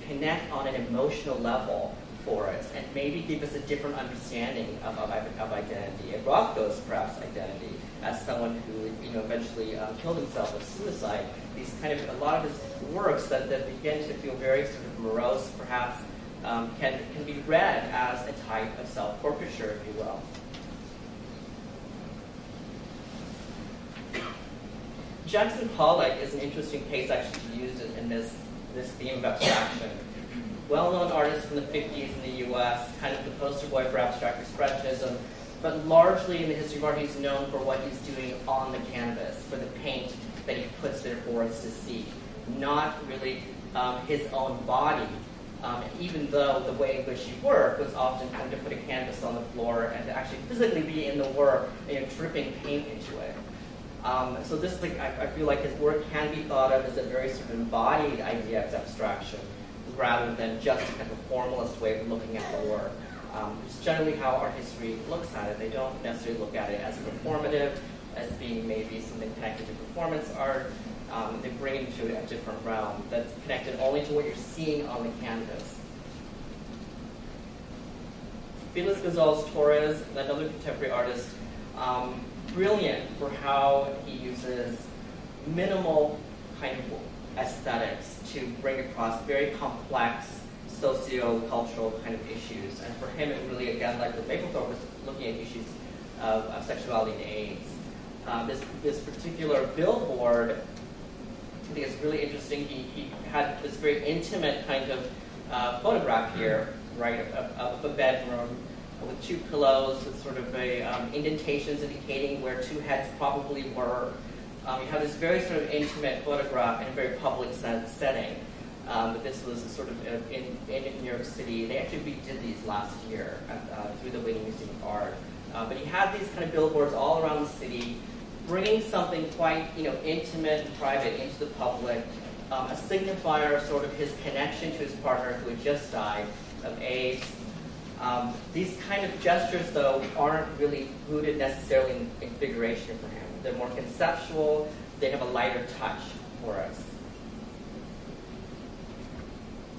connect on an emotional level for us and maybe give us a different understanding of identity, and Rothko's perhaps identity as someone who eventually killed himself with suicide. These kind of, a lot of his works that begin to feel very sort of morose, perhaps, can be read as a type of self-portraiture, if you will. Jackson Pollock is an interesting case actually to use in this theme of abstraction. Well-known artist from the 50s in the US, kind of the poster boy for abstract expressionism, but largely in the history of art he's known for what he's doing on the canvas, for the paint that he puts there for us to see. Not really his own body, even though the way in which he worked was often kind of to put a canvas on the floor and to actually physically be in the work, dripping paint into it. So this is I feel like his work can be thought of as a very sort of embodied idea of abstraction, rather than just kind of a formalist way of looking at the work. It's generally how art history looks at it. They don't necessarily look at it as performative, as being maybe something connected to performance art. They bring it into a different realm that's connected only to what you're seeing on the canvas. Felix Gonzalez-Torres, another contemporary artist, brilliant for how he uses minimal kind of aesthetics to bring across very complex socio-cultural kind of issues. And for him, it really, again, like with Mapplethorpe, was looking at issues of sexuality and AIDS. This particular billboard, I think it's really interesting. He had this very intimate kind of photograph here, right, of a bedroom with two pillows with sort of a indentations indicating where two heads probably were. You have this very sort of intimate photograph in a very public setting. But this was sort of in New York City. They actually redid these last year through the Weidman Museum of Art. But he had these kind of billboards all around the city, bringing something quite intimate and private into the public, a signifier of sort of his connection to his partner who had just died of AIDS. These kind of gestures, though, aren't really rooted necessarily in figuration for him. They're more conceptual. They have a lighter touch for us.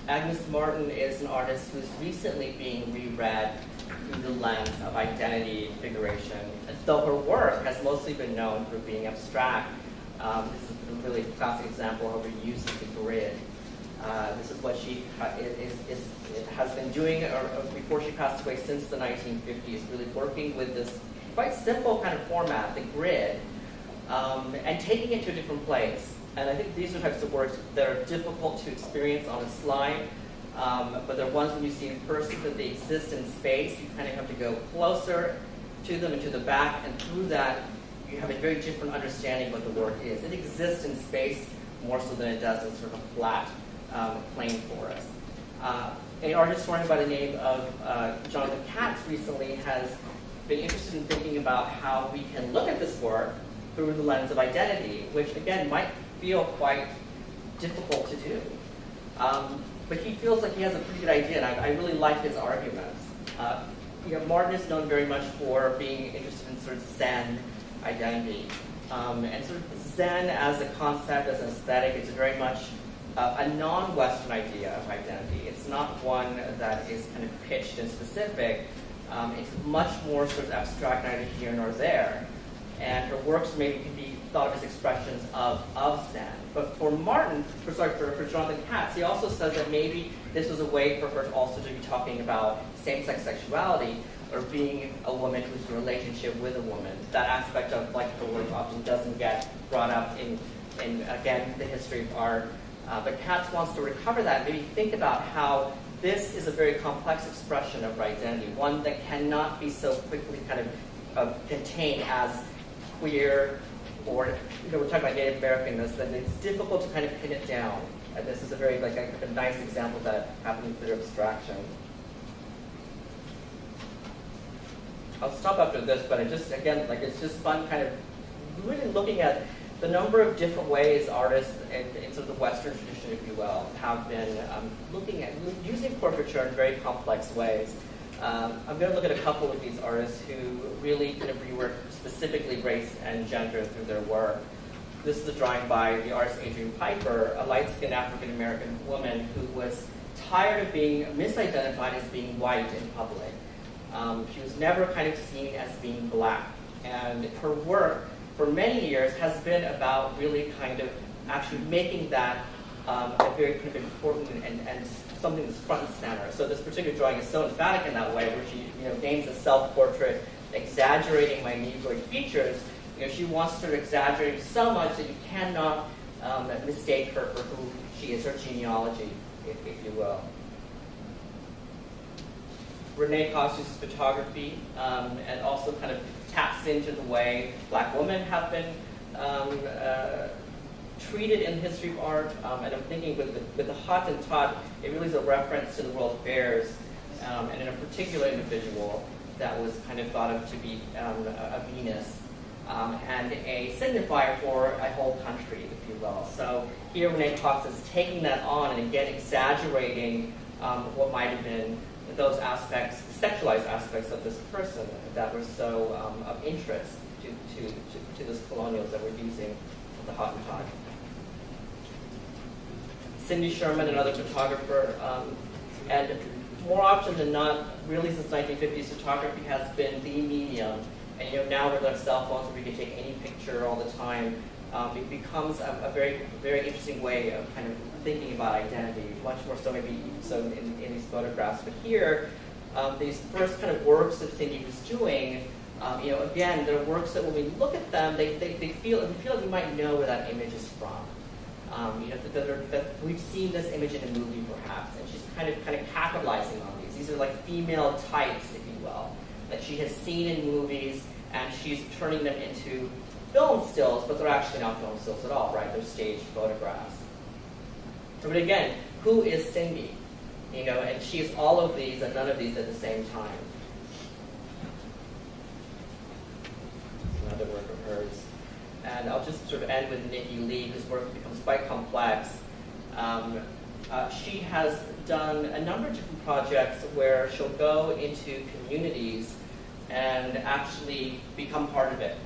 Agnes Martin is an artist who's recently being reread through the lens of identity and figuration, though her work has mostly been known for being abstract. This is a really classic example of her use of the grid. This is what she has been doing before she passed away since the 1950s, really working with this quite simple kind of format, the grid, and taking it to a different place. And I think these are types of works that are difficult to experience on a slide, but they're ones when you see in person that they exist in space. You kind of have to go closer to them and to the back, and through that, you have a very different understanding of what the work is. It exists in space more so than it does in sort of a flat plane for us. An art historian by the name of Jonathan Katz recently has been interested in thinking about how we can look at this work through the lens of identity, which again might feel quite difficult to do. But he feels like he has a pretty good idea, and I really like his arguments. Martin is known very much for being interested in sort of Zen identity. And sort of Zen as a concept, as an aesthetic, is very much a non-Western idea of identity. It's not one that is kind of pitched and specific. It's much more sort of abstract, neither here nor there. And her works maybe can be thought of as expressions of Zen. But for Martin, for Jonathan Katz, he also says that maybe this was a way for her also to be talking about same-sex sexuality, or being a woman who's in a relationship with a woman. That aspect of like her work often doesn't get brought up in again, the history of art. But Katz wants to recover that, maybe think about how this is a very complex expression of identity, one that cannot be so quickly kind of contained as queer, or we're talking about Native Americanness, that it's difficult to kind of pin it down. And this is a very a nice example of that happening through abstraction. I'll stop after this, but it's just fun kind of really looking at the number of different ways artists in sort of the Western tradition, if you will, have been looking at using portraiture in very complex ways. I'm going to look at a couple of these artists who really kind of rework specifically race and gender through their work. This is a drawing by the artist Adrienne Piper, a light-skinned African-American woman who was tired of being misidentified as being white in public. She was never kind of seen as being black. And her work for many years has been about really kind of actually making that a very kind of important and something that's front and center. So this particular drawing is so emphatic in that way, where she names a self-portrait, exaggerating my negroid features. She wants to sort of exaggerate so much that you cannot mistake her for who she is, her genealogy, if you will. Renee Cox's photography, and also kind of taps into the way Black women have been treated in the history of art. And I'm thinking with the Hottentot, it really is a reference to the World Fairs, and in a particular individual that was kind of thought of to be a Venus, and a signifier for a whole country, if you will. So here Renee Cox is taking that on and again exaggerating what might have been those aspects, sexualized aspects of this person that were so of interest to those colonials that were using the Hottentot. Cindy Sherman, another photographer, and more often than not, really since 1950s, photography has been the medium. And now with our cell phones, where we can take any picture all the time, it becomes a very, very interesting way of kind of thinking about identity, much more so maybe so in these photographs. But here, these first kind of works that Cindy was doing, again, they're works that when we look at them, we feel like we might know where that image is from. That we've seen this image in a movie perhaps, and she's kind of capitalizing on these. These are like female types, if you will, that she has seen in movies, and she's turning them into film stills, but they're actually not film stills at all, right? They're staged photographs. But again, who is Cindy? And she's all of these and none of these at the same time. Another work of hers. And I'll just sort of end with Nikki Lee, whose work becomes quite complex. She has done a number of different projects where she'll go into communities and actually become part of it.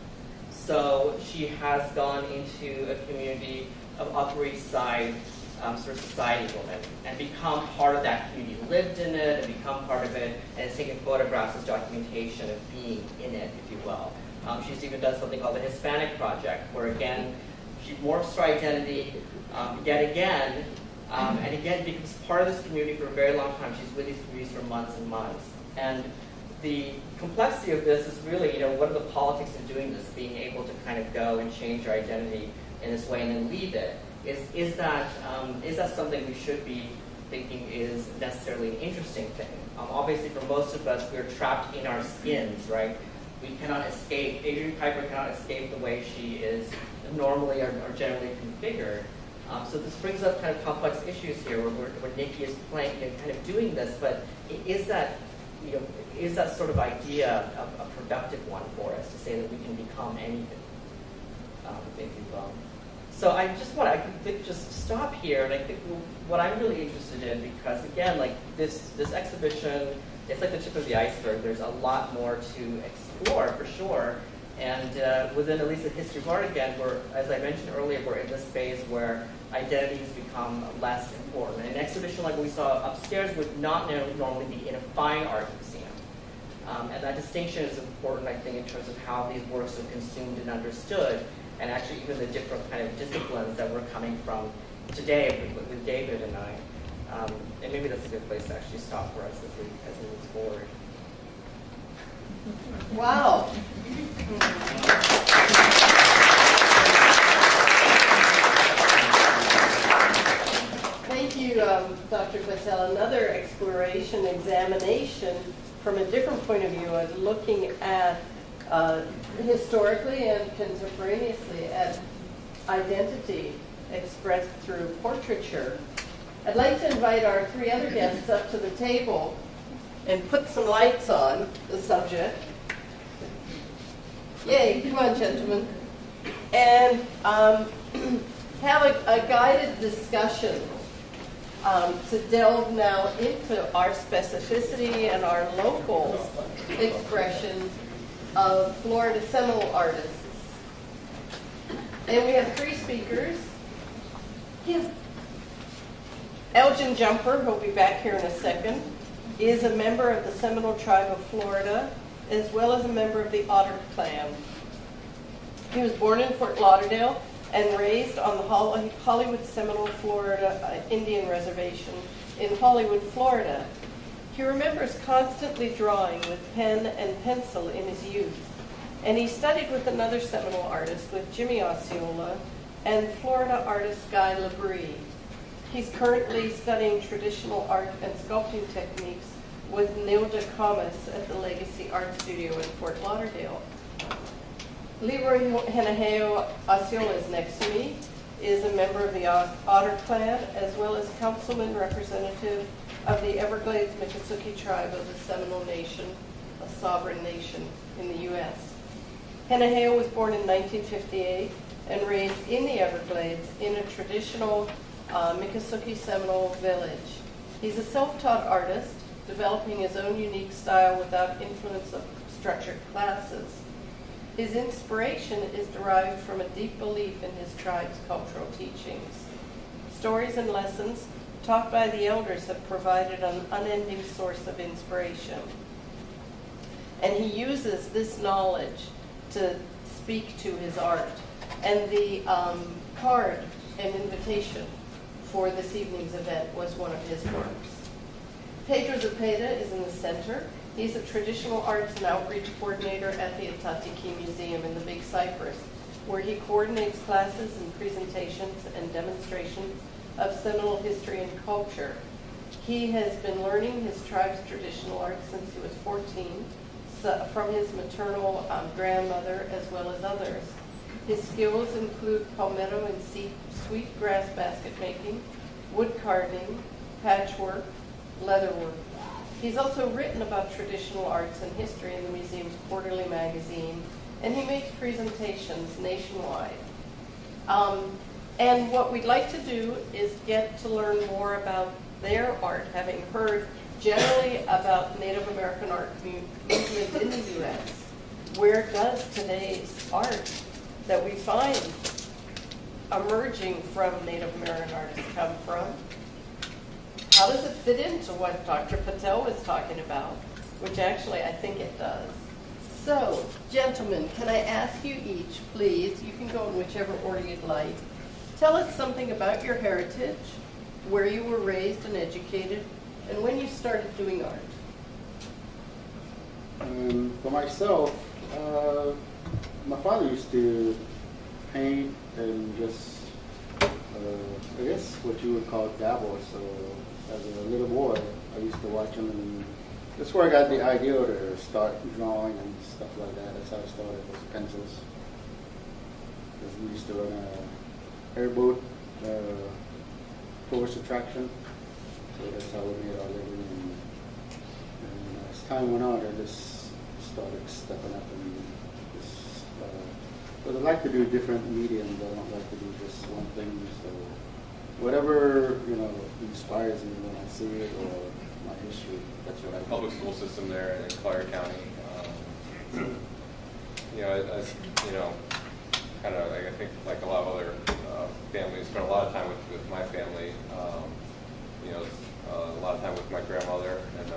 So she has gone into a community of Upper East Side sort of society women and become part of that community, lived in it and become part of it, and has taken photographs as documentation of being in it, if you will. She's even done something called the Hispanic Project, where again, she morphs her identity yet again, and again becomes part of this community for a very long time. She's with these communities for months and months. And the complexity of this is really, what are the politics of doing this, being able to kind of go and change your identity in this way and then leave it? Is that something we should be thinking is necessarily an interesting thing? Obviously, for most of us, we're trapped in our skins, right? We cannot escape. Adrienne Piper cannot escape the way she is normally or generally configured. So this brings up kind of complex issues here, where Nikki is playing and kind of doing this. But is that sort of idea a productive one for us to say that we can become anything, if you will? So I just want to just stop here, and I think what I'm really interested in, because again, like this exhibition, it's like the tip of the iceberg. There's a lot more to explore for sure, and within at least the history of art, again, as I mentioned earlier, we're in this phase where identities become less important. An exhibition like we saw upstairs would not normally be in a fine art museum, and that distinction is important, I think, in terms of how these works are consumed and understood. And actually even the different kind of disciplines that we're coming from today with David and I. And maybe that's a good place to actually stop for us as we move forward. Wow. Thank you, Dr. Patel. Another exploration, examination from a different point of view, looking at historically and contemporaneously at identity expressed through portraiture. I'd like to invite our three other guests up to the table and put some lights on the subject. Yay, come on, gentlemen. And have a guided discussion to delve now into our specificity and our local expression of Florida Seminole artists. And we have three speakers. Elgin Jumper, who'll be back here in a second, is a member of the Seminole tribe of Florida, as well as a member of the Otter clan. He was born in Fort Lauderdale and raised on the Hollywood Seminole, Florida Indian Reservation in Hollywood, Florida. He remembers constantly drawing with pen and pencil in his youth, and he studied with another Seminole artist, with Jimmy Osceola, and Florida artist Guy Labrie. He's currently studying traditional art and sculpting techniques with Nilda Comas at the Legacy Art Studio in Fort Lauderdale. Leroy Henaheo Osceola is next to me, is a member of the Otter clan, as well as councilman representative of the Everglades Miccosukee tribe of the Seminole Nation, a sovereign nation in the U.S. Henaheo was born in 1958 and raised in the Everglades in a traditional Miccosukee Seminole village. He's a self-taught artist, developing his own unique style without influence of structured classes. His inspiration is derived from a deep belief in his tribe's cultural teachings. Stories and lessons taught by the elders have provided an unending source of inspiration. And he uses this knowledge to speak to his art. And the card and invitation for this evening's event was one of his works. Pedro Zepeda is in the center. He's a traditional arts and outreach coordinator at the Atatiki Museum in the Big Cypress. where he coordinates classes and presentations and demonstrations of Seminole history and culture. He has been learning his tribe's traditional art since he was 14, from his maternal grandmother as well as others. His skills include palmetto and sweet grass basket making, wood carving, patchwork, leatherwork. He's also written about traditional arts and history in the museum's quarterly magazine, and he makes presentations nationwide. And what we'd like to do is get to learn more about their art, having heard generally about Native American art movement in the U.S. Where does today's art that we find emerging from Native American artists come from? How does it fit into what Dr. Patel was talking about? Which actually I think it does. So, gentlemen, can I ask you each, please, you can go in whichever order you'd like, tell us something about your heritage, where you were raised and educated, and when you started doing art. For myself, my father used to paint and just, I guess what you would call dabble. So as a little boy, I used to watch him, and that's where I got the idea to start drawing and stuff like that. That's how I started, with pencils. Because we used to run a airboat tourist attraction. So that's how we made our living. And as time went on, I just started stepping up and just. But I like to do different mediums. I don't like to do just one thing. So whatever inspires me when I see it, or my history, that's what I do. Public school system there in Collier County. Kind of like, I think like a lot of other families, spent a lot of time with my family. A lot of time with my grandmother and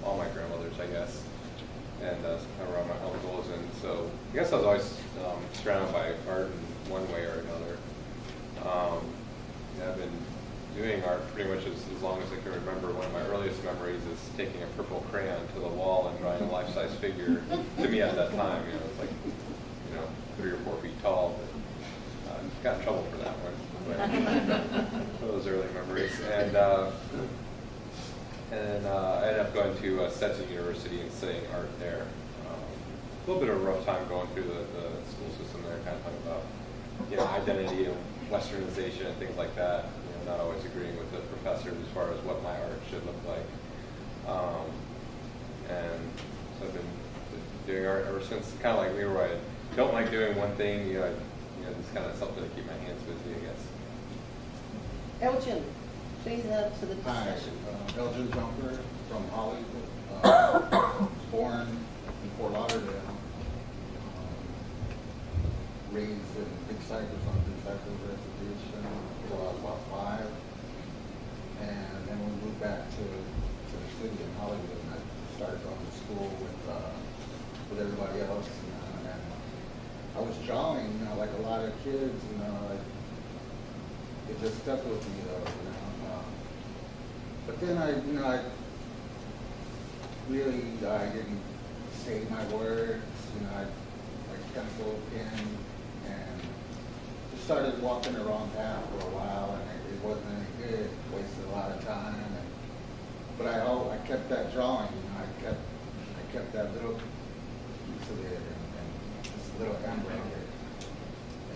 all my grandmothers, I guess, and some around my uncles. And so I guess I was always surrounded by art in one way or another. I've been doing art pretty much as long as I can remember. One of my earliest memories is taking a purple crayon to the wall and drawing a life-size figure. To me at that time, it's like 3 or 4 feet tall. But, got in trouble for that one. But one of those early memories. And I ended up going to Stetson University and studying art there. A little bit of a rough time going through the school system there, kind of talking about identity and westernization and things like that. Not always agreeing with the professors as far as what my art should look like. And so I've been doing art ever since. Kind of like me, where I don't like doing one thing. It's kind of something to keep my hands busy, I guess. Elgin, please add to the discussion. Hi, Elgin Jumper from Hollywood. Born in Fort Lauderdale. Raised in Big Cypress on Big Cypress Reservation until I was about 5. And then we moved back to the city in Hollywood, and I started going to school with everybody else. And I was drawing, like a lot of kids, it just stuck with me though, But then I didn't say my words, I pencil, pen, and just started walking the wrong path for a while, and it wasn't any good. Wasted a lot of time, but I kept that drawing. I kept that little piece of it, and this little ember of it.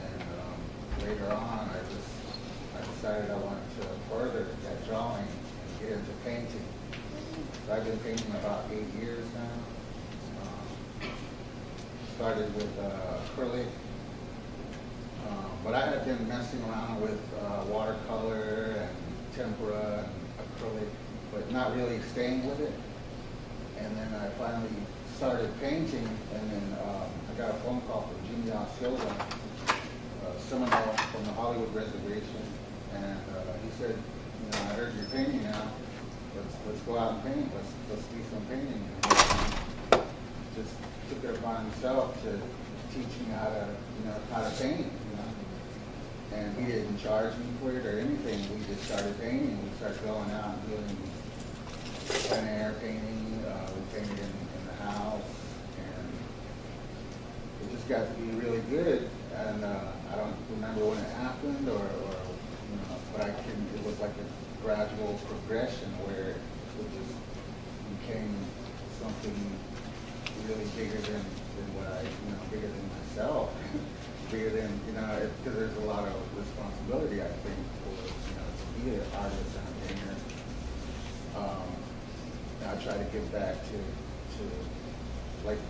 And later on, I decided I wanted to further that drawing and get into painting. So I've been painting about 8 years now. Started with acrylic, but I had been messing around with watercolor and tempera and acrylic, but not really staying with it. And then I finally started painting, and then I got a phone call from Jimmy Silva, Seminole from the Hollywood Reservation, and he said, I heard you're painting now. Let's go out and paint. Let's do some painting. And just took it upon himself to teach me how to paint. And he didn't charge me for it or anything. We just started painting. We started going out and doing plein air painting. We painted in the house, and it just just got to be really good, and I don't remember when it happened, or you know, but it was like a gradual progression where it just became something really bigger than what I, you know, bigger than myself, bigger than, you know, because there's a lot of responsibility, I think, for, you know, to be an artist and a painter. And I try to give back to like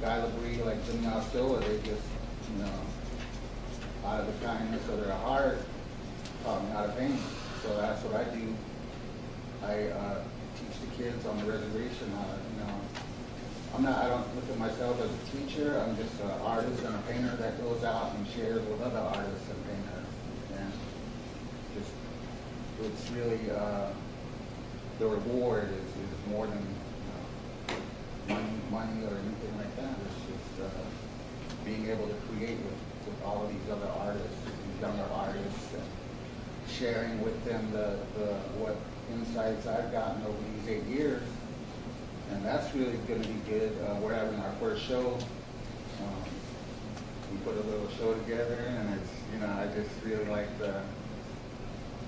Guy Labrie, like Jimmy Ostoa, they just, you know, out of the kindness of their heart, taught me how to paint. So that's what I do. I teach the kids on the reservation how to, you know, I don't look at myself as a teacher. I'm just an artist and a painter that goes out and shares with other artists and painters. And just, it's really, the reward is more than money or anything like that. It's just being able to create with all of these other artists, these younger artists, and sharing with them what insights I've gotten over these 8 years. And that's really going to be good. We're having our first show. We put a little show together, and it's, you know, I just really like the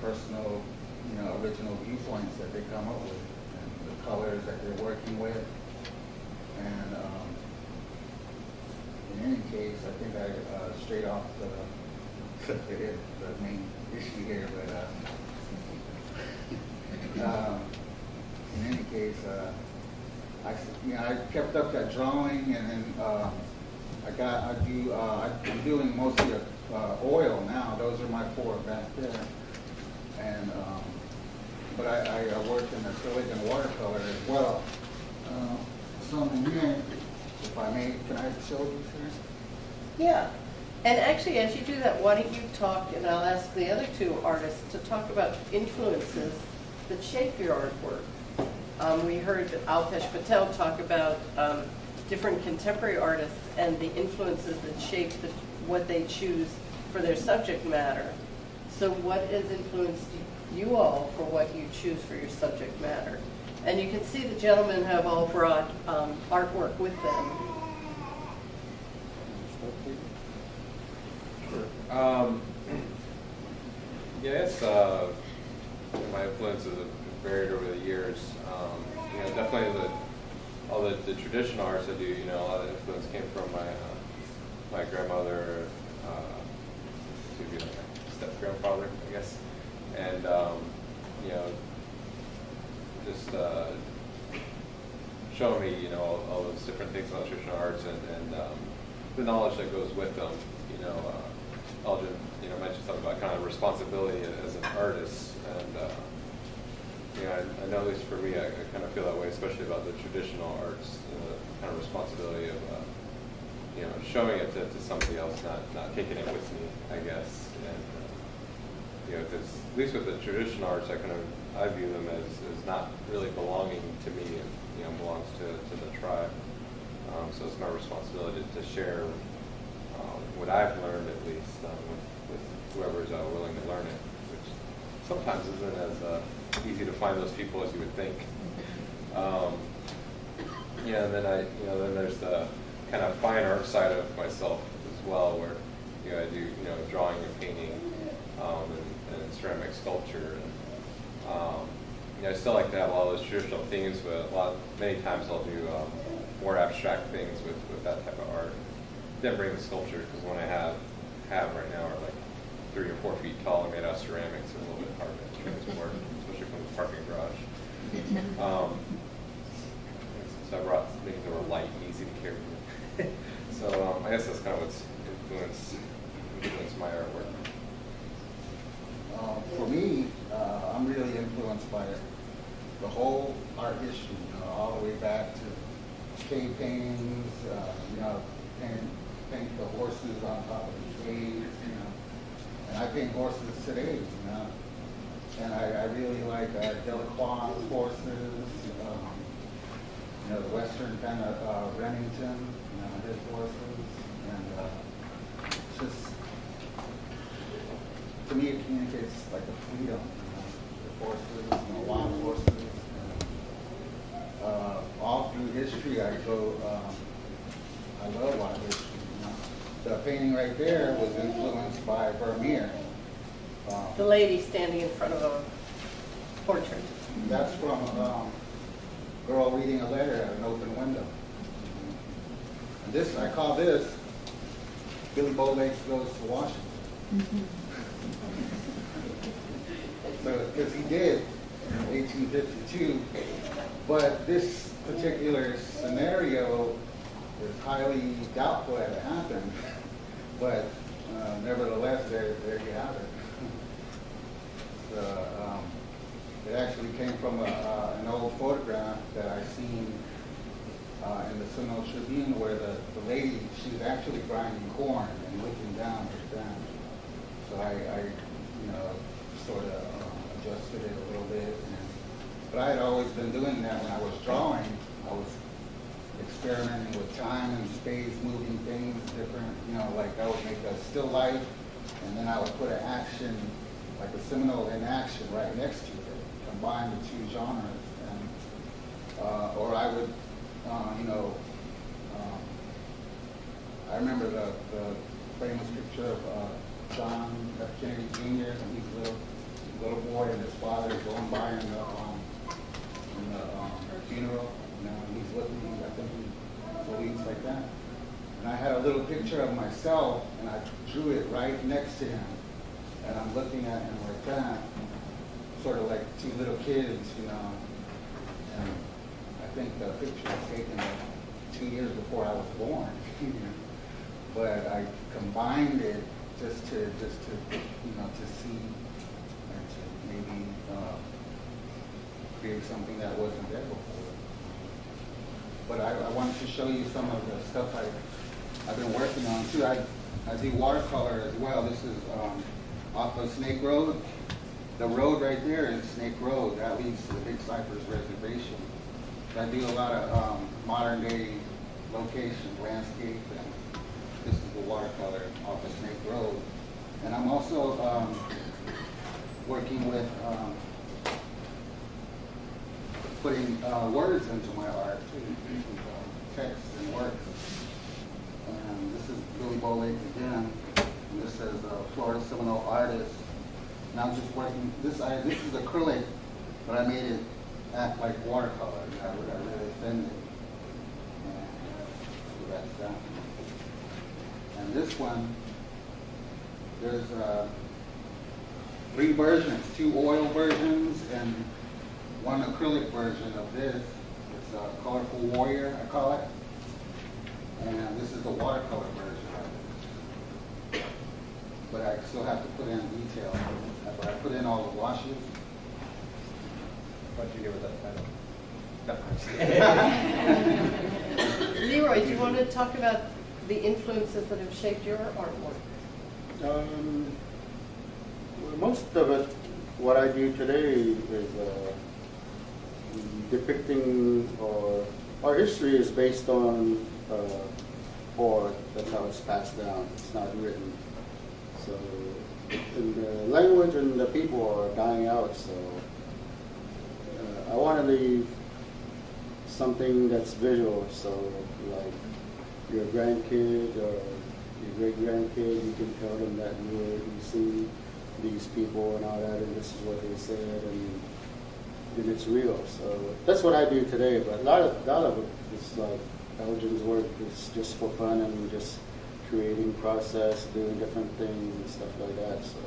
personal, you know, original viewpoints that they come up with, and the colors that they're working with. And in any case, I think I straight off the main issue here, but in any case, I kept up that drawing, and then I'm doing mostly oil now. Those are my 4 back there, and but I work in acrylic and watercolor as well. Some in here, if I may, can I show these here? Yeah. And actually, as you do that, why don't you talk, and I'll ask the other 2 artists to talk about influences that shape your artwork. We heard Alpesh Patel talk about different contemporary artists and the influences that shape what they choose for their subject matter. So what has influenced you all for what you choose for your subject matter? And you can see the gentlemen have all brought artwork with them. Sure. Yeah, it's my influences have varied over the years. You know, definitely all the traditional arts I do. You know, a lot of influence came from my grandmother, to be like my step grandfather, I guess, and you know, just showing me, you know, all those different things about traditional arts and the knowledge that goes with them. You know, Elgin, you know, mentioned something about kind of responsibility as an artist, and you know, I know at least for me, I kind of feel that way, especially about the traditional arts, you know, the kind of responsibility of you know, showing it to somebody else, not taking it with me, I guess. And you know, because at least with the traditional arts, I view them as not really belonging to me, and you know, belongs to the tribe. So it's my responsibility to share what I've learned, at least, with whoever's willing to learn it, which sometimes isn't as easy to find those people as you would think. Yeah, and then then there's the kind of fine art side of myself as well, where you know, I do, you know, drawing and painting, and ceramic sculpture, and you know, I still like to have all those traditional themes, but many times I'll do more abstract things with that type of art. Then bring the sculpture, because one I have right now are like 3 or 4 feet tall and made out of ceramics, and a little bit hard to transport, especially from the parking garage. So I brought things that were light and easy to carry. So I guess that's kind of what's influenced my artwork. For me, I'm really influenced by the whole art history, you know, all the way back to cave paintings, you know, paint the horses on top of the caves, you know, and I paint horses today, you know, and I really like Delacroix horses, you know, the Western kind of Remington, you know, his horses, and it's just, to me, it communicates like a freedom, you know, the horses, you know, wild horses. And, all through history, I love wild painting right there was influenced by Vermeer. The lady standing in front of a portrait. That's from a girl reading a letter at an open window. And this, I call this Billy Bowlegs Goes to Washington. Because he did in 1852, but this particular scenario is highly doubtful that it happened, but nevertheless, there you have it. It actually came from an old photograph that I seen in the Seminole Tribune, where the lady, she's actually grinding corn and looking down her stand. So I sort of adjusted it a little bit. But I had always been doing that when I was drawing. I was experimenting with time and space, moving things different, like I would make a still life, and then I would put an action, like a Seminole in action right next to it, combine the two genres, and or I would, I remember the famous picture of John F. Kennedy Jr. and he's a little boy and his father going by in the funeral, and he's looking, I think he believes like that. And I had a little picture of myself, and I drew it right next to him, and I'm looking at him like that, sort of like two little kids, and I think the picture was taken like 2 years before I was born, but I combined it just to see and to maybe create something that wasn't there before. But I wanted to show you some of the stuff I've been working on too. I do watercolor as well. This is off of Snake Road. The road right there is Snake Road. That leads to the Big Cypress Reservation. I do a lot of modern day locations, landscape, and this is the watercolor off of Snake Road. And I'm also working with putting words into my art too, text and words. And this is Billy Bowlegs again. And this says Florida Seminole artist. And I'm just working. This is acrylic, but I made it act like watercolor. I really thinned it. And so that's that. And this one, there's 3 versions, 2 oil versions and 1 acrylic version of this. It's a Colorful Warrior, I call it. And this is the watercolor version of it. But I still have to put in detail. But I put in all the washes. Why don't you give it that title? Leroy, do you want to talk about the influences that have shaped your artwork? Well, most of it, what I do today is depicting, or our history is based on or that's how it's passed down. It's not written. So and the language and the people are dying out. So I want to leave something that's visual. So like your grandkid or your great-grandkid, you can tell them that you see these people and all that, and this is what they said, and it's real. So that's what I do today. But a lot of it is like Elgin's work is just for fun and just creating process, doing different things and stuff like that. So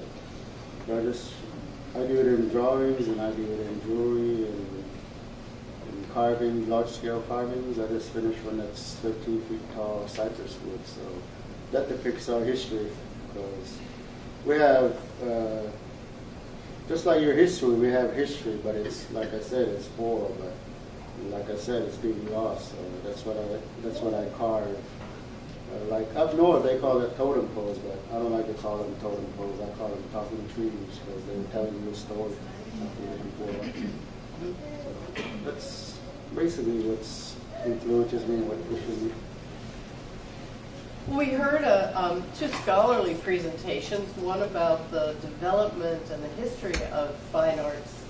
I do it in drawings, and I do it in jewelry and carving, large-scale carvings. I just finished one that's 13 feet tall, cypress wood. So that depicts our history, because we have, just like your history, we have history, but it's, like I said, it's oral, but like I said, it's being lost. So that's what I carve. Like up north, they call it totem poles, but I don't like to call them totem poles. I call them talking trees, because they're telling you a story before. So that's basically what's influences me and what pushes me. We heard two scholarly presentations, one about the development and the history of fine arts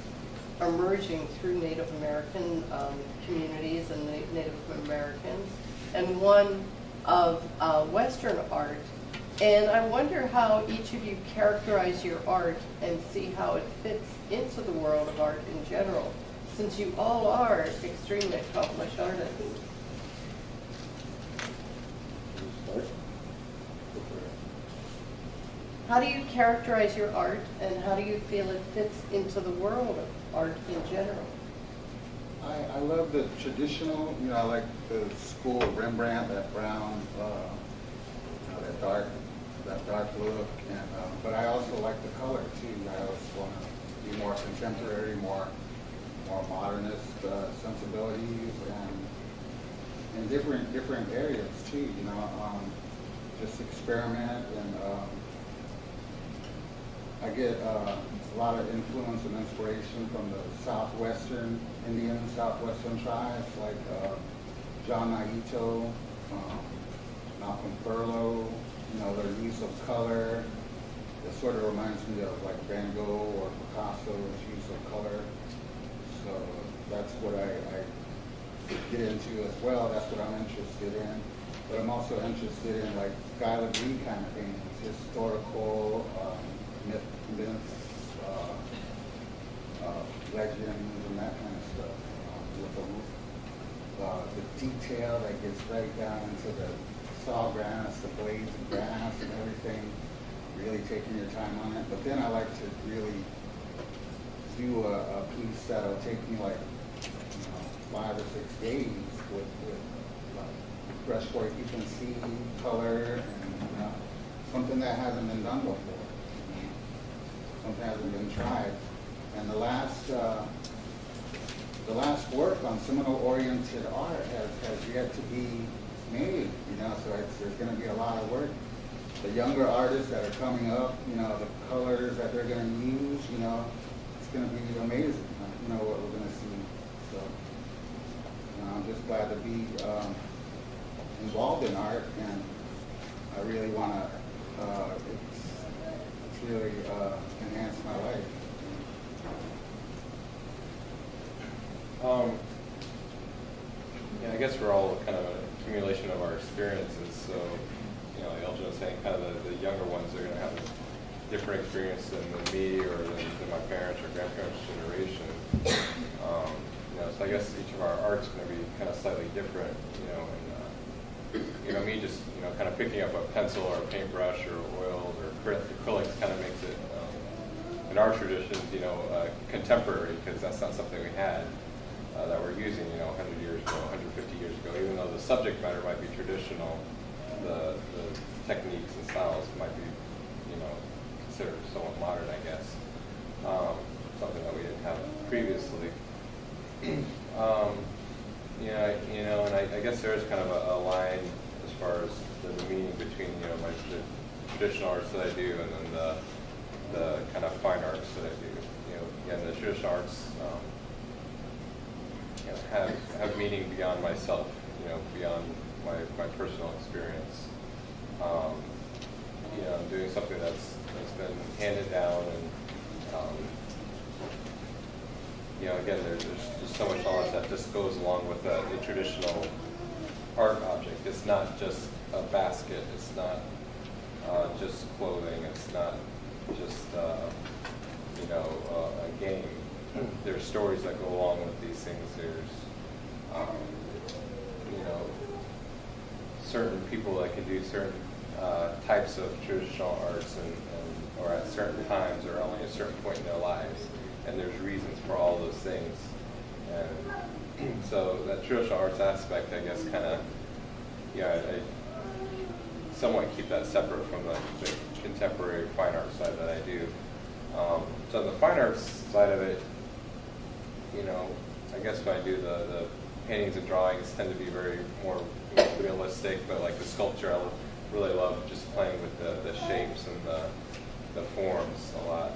emerging through Native American communities and Native Americans, and one of Western art And I wonder how each of you characterize your art and see how it fits into the world of art in general, since you all are extremely accomplished artists. How do you characterize your art, and how do you feel it fits into the world of art in general? I love the traditional, I like the school of Rembrandt, that brown, that dark look, and but I also like the color too. I always want to be more contemporary, more modernist sensibilities, and in different areas too. Just experiment, and I get a lot of influence and inspiration from the southwestern tribes, like John Naito, Malcolm Furlow. Their use of color. It sort of reminds me of like Van Gogh or Picasso's use of color. So that's what I get into as well. That's what I'm interested in. But I'm also interested in like Guy Legree kind of things, historical myths, legends, and that kind of stuff. With the detail that gets right down into the sawgrass, the blades of grass and everything, really taking your time on it. But then I like to really do a piece that'll take me like 5 or 6 days with like brushwork you can see, color, and something that hasn't been done before. Something that hasn't been tried. And the last work on Seminole-oriented art has yet to be made, so there's going to be a lot of work. The younger artists that are coming up, the colors that they're going to use, it's going to be amazing, what we're going to see. So, I'm just glad to be involved in art, and I really want to, it's really enhanced my life. Yeah, I guess we're all kind of an accumulation of our experiences. So, like Elgin was saying, kind of the younger ones are going to have a different experience than me or than my parents or grandparents' generation. So I guess each of our art's going to be kind of slightly different. And me just kind of picking up a pencil or a paintbrush or oils or acrylics kind of makes it in our traditions, contemporary, because that's not something we had. That we're using, 100 years ago, 150 years ago. Even though the subject matter might be traditional, the techniques and styles might be, considered somewhat modern, I guess. Something that we didn't have previously. And I guess there is kind of a line as far as the meaning between, the traditional arts that I do and then the kind of fine arts that I do. Again, the traditional arts. Have meaning beyond myself, beyond my personal experience. I'm doing something that's been handed down, and again, there's just so much knowledge that just goes along with the traditional art object. It's not just a basket. It's not just clothing. It's not just a game. There's stories that go along with these things. There's, certain people that can do certain types of traditional arts or at certain times or only a certain point in their lives. And there's reasons for all those things. And so that traditional arts aspect, I guess, kind of, I somewhat keep that separate from the contemporary fine art side that I do. So the fine arts side of it, I guess when I do the paintings and drawings tend to be very more realistic, but like the sculpture, I really love just playing with the shapes and the forms a lot.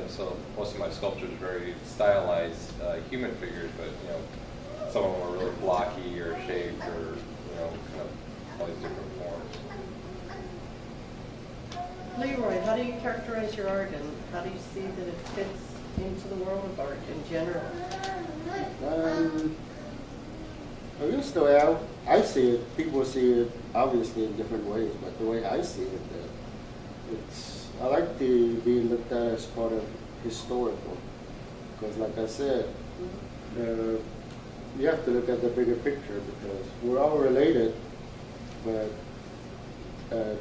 So most of my sculptures are very stylized human figures, but some of them are really blocky or shaped or kind of all these different forms. Leroy, how do you characterize your art, and how do you see that it fits into the world of art in general? I guess the way I see it, people see it obviously in different ways, but the way I see it, I like to be looked at as part of historical, because like I said, you have to look at the bigger picture, because we're all related, but at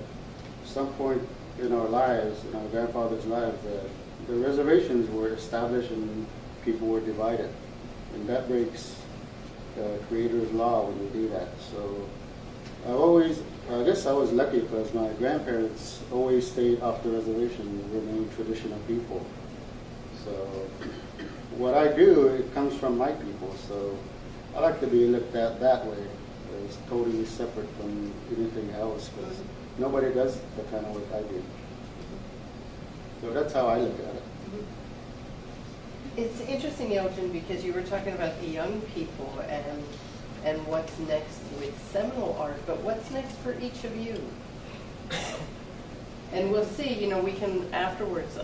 some point in our lives, in our grandfather's lives, the reservations were established and people were divided, and that breaks the Creator's law when you do that. So I guess I was lucky because my grandparents always stayed off the reservation and remained traditional people. So what I do, it comes from my people. So I like to be looked at that way. It's totally separate from anything else, because nobody does the kind of work I do. So that's how I look at it. It's interesting, Elgin, because you were talking about the young people and what's next with Seminole art, but what's next for each of you? And we'll see, you know, we can afterwards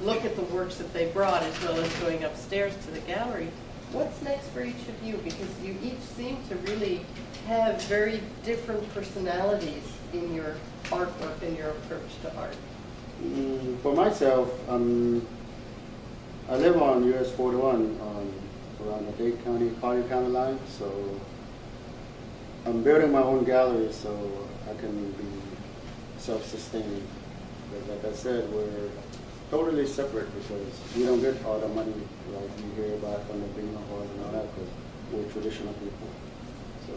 look at the works that they brought as well as going upstairs to the gallery. What's next for each of you? Because you each seem to really have very different personalities in your artwork and your approach to art. For myself, I live on US 41 around the Dade County, Collier County line, so I'm building my own gallery so I can be self-sustaining. But like I said, we're totally separate because we don't get all the money like you hear about from the Bingo Hall and all that, because we're traditional people. So,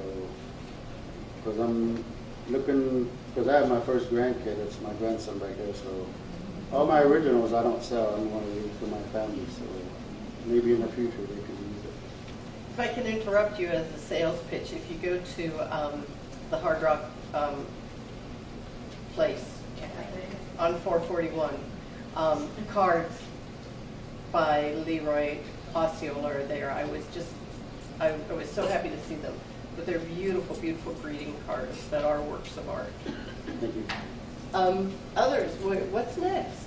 because I'm looking, because I have my first grandkid, it's my grandson right there, so all my originals I don't sell, I'm going to leave for my family, so maybe in the future they can use it. If I can interrupt you as a sales pitch, if you go to the Hard Rock place on 441, cards by Leroy Osceola are there. I was so happy to see them. But they're beautiful, beautiful greeting cards that are works of art. Thank you. Others, what's next?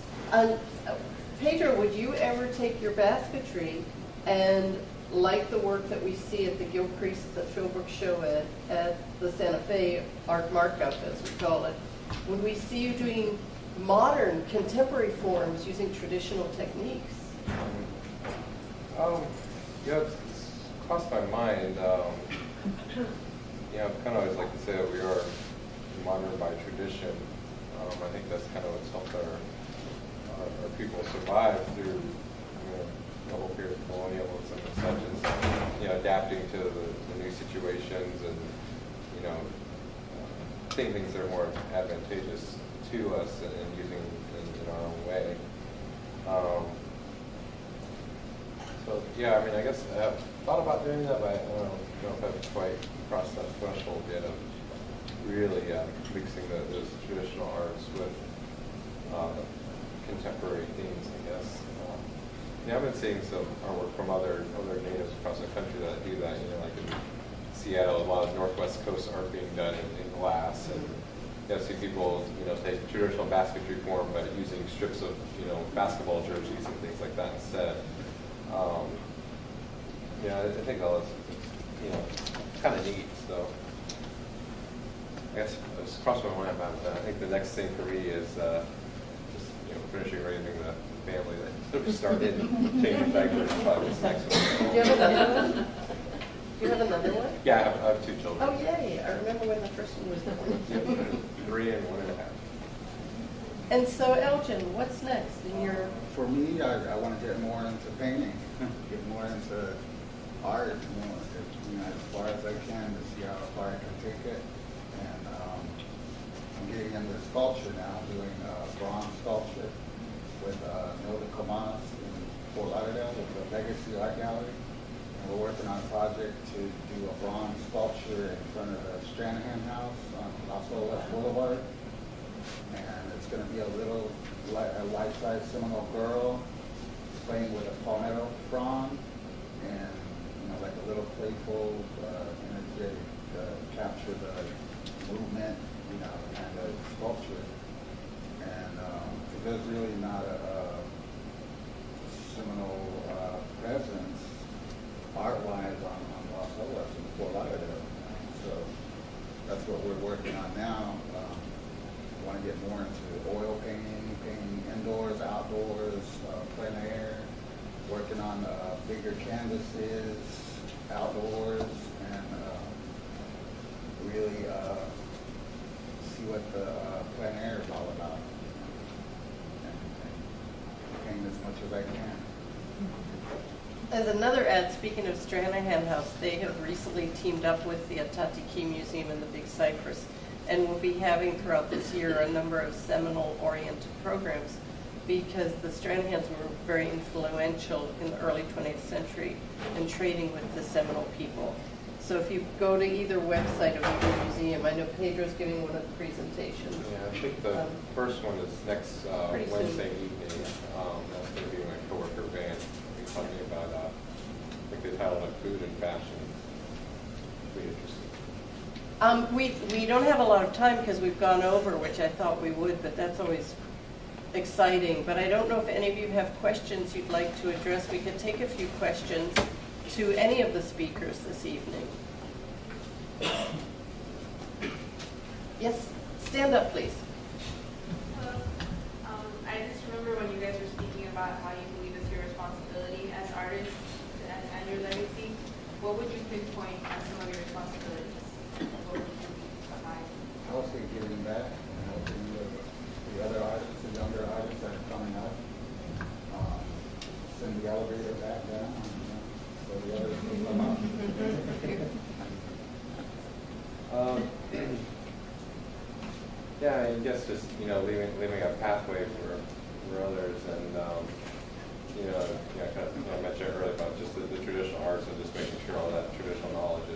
Pedro, would you ever take your basketry and, like the work that we see at the Gilcrease at the Philbrook show at the Santa Fe Art Markup, as we call it, would we see you doing modern, contemporary forms using traditional techniques? Yeah, it's crossed my mind. Yeah, I kind of always like to say that we are modern by tradition. I think that's kind of what's helped our people survive through the whole period of colonialism and such, as adapting to the new situations and seeing things that are more advantageous to us and using in our own way. So yeah, I mean, I guess I thought about doing that, but I don't know if I've quite crossed that threshold yet of really mixing those traditional arts with contemporary themes, I guess. I've been seeing some artwork from other natives across the country that do that. Like in Seattle, a lot of Northwest Coast art being done in glass, and I see people take traditional basketry form, but using strips of basketball jerseys and things like that instead. I think all that's kind of neat. So I guess it's crossed my mind about that. I think the next thing for me is just finishing raising the family that started changing diapers. Probably this next one. Do you have another one? Do you have another one? Yeah, I have 2 children. Oh yay! I remember when the first one was born. 3 and 1.5. And so, Elgin, what's next in your? For me, I want to get more into painting, get more into art, as far as I can, to see how far I can take it. And I'm getting into sculpture now, doing bronze sculpture with Noda Comas in Fort Lauderdale with the Legacy Art Gallery. And we're working on a project to do a bronze sculpture in front of the Stranahan House on Las Olas Boulevard. And it's going to be a life-size Seminole girl playing with a palmetto frond, and like a little playful, energetic, capture the movement, kind of sculpture. And there's really not a Seminole presence art-wise on Las Olas in Fort Lauderdale. that's what we're working on now. I want to get more into oil painting, painting indoors, outdoors, plein air, working on bigger canvases, outdoors, and really see what the plein air is all about. And paint as much as I can. As another ad, speaking of Stranahan House, they have recently teamed up with the Atatiki Museum and the Big Cypress, and will be having throughout this year a number of Seminole-oriented programs, because the Stranahans were very influential in the early 20th century in trading with the Seminole people. So if you go to either website of either museum, I know Pedro's giving one of the presentations. Yeah, I think the first one is next Wednesday evening. That's going to be my coworker Van. We're talking about, I think they titled it Food and Fashion. Pretty interesting. We don't have a lot of time because we've gone over, which I thought we would, but that's always exciting. But I don't know if any of you have questions you'd like to address. We could take a few questions to any of the speakers this evening. Yes, stand up, please. Hello. I just remember when you guys were speaking about how you believe it's your responsibility as artists and your legacy. What would you pinpoint as some of your responsibilities? What would you provide? I would say giving back, helping the other artists, the younger artists that are coming up. Send the elevator back down, so the others can come up. Yeah, I guess just leaving a pathway for others, and kind of I mentioned earlier about just the traditional arts and just making sure all that traditional knowledge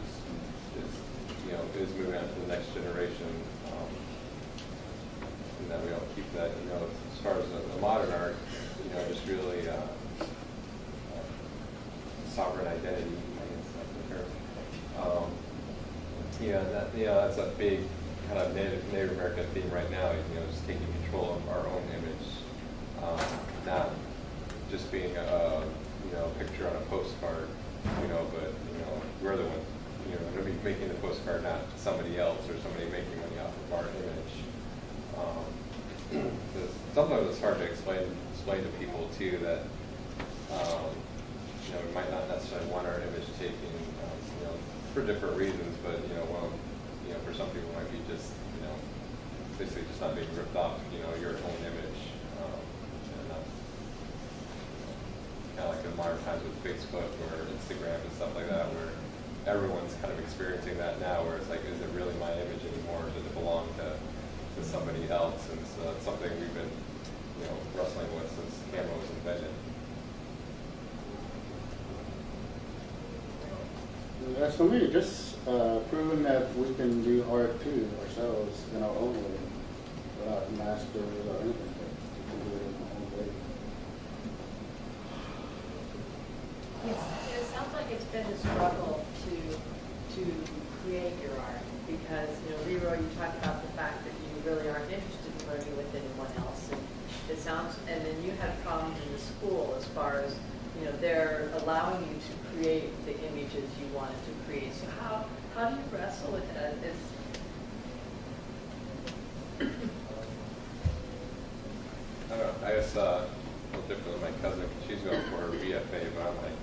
is moving on to the next generation, and that we all keep that. As far as the modern art, just really sovereign identity. I guess that's a big kind of Native American theme right now. Just taking control of our own image, not just being a picture on a postcard, but we're the ones going to be making the postcard, not somebody else or somebody making money off of our image. Sometimes it's hard to explain to people too that we might not necessarily want our image taken for different reasons, but for some people it might be just basically just not being ripped off your own image, and that's kind of like in modern times with Facebook or Instagram and stuff like that, where everyone's kind of experiencing that now, where it's like, is it really my image anymore? Does it belong to somebody else? And so it's something we've been wrestling with since camera was invented. As for me, just proving that we can do art too ourselves in our own way, without masters or anything. We can do it in our own way. It sounds like it's been a struggle to create your art, because Leroy, you talked about the fact that you really aren't interested in learning with anyone else, and it sounds, and then you had problems in the school as far as they're allowing you to create the images you wanted to create. So how do you wrestle with that? I don't know. I guess a little different with my cousin. She's going for her BFA, but I'm like,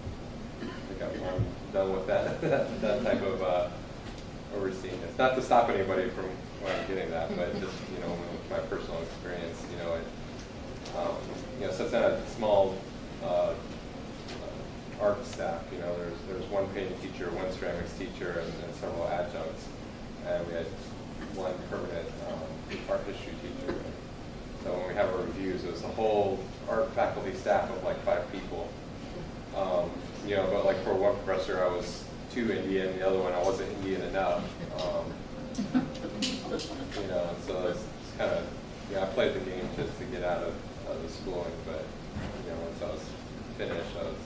I think I'm done with that type of overseeing. It's not to stop anybody from getting that, but just with my personal experience, since I had a small art staff, there's one painting teacher, one ceramics teacher, and several adjuncts, and we had one permanent art history teacher. So when we have our reviews, it was the whole art faculty staff of like 5 people. But like for one professor, I was too Indian, the other one I wasn't Indian enough. So it's kind of, I played the game just to get out of the schooling, but once I was finished, I was,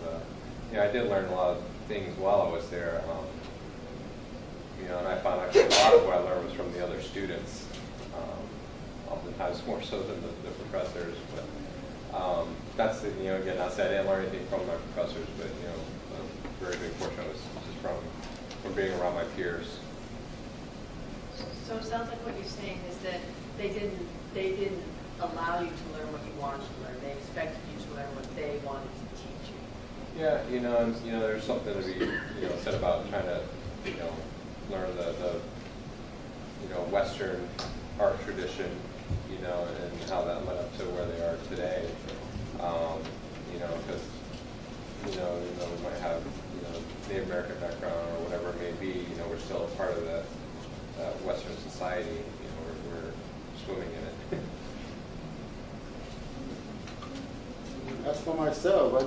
I did learn a lot of things while I was there. And I found actually a lot of what I learned was from the other students, oftentimes more so than the professors. But that's again, not to say I didn't learn anything from my professors, but a very big portion was just from being around my peers. So it sounds like what you're saying is that they didn't allow you to learn what you wanted to learn. They expected you to learn what they wanted to teach you. Yeah, and there's something to be said about trying to learn the Western art tradition, and how that led up to where they are today. Because we might have Native American background or whatever it may be. We're still a part of that Western society. We're swimming in it. As for myself,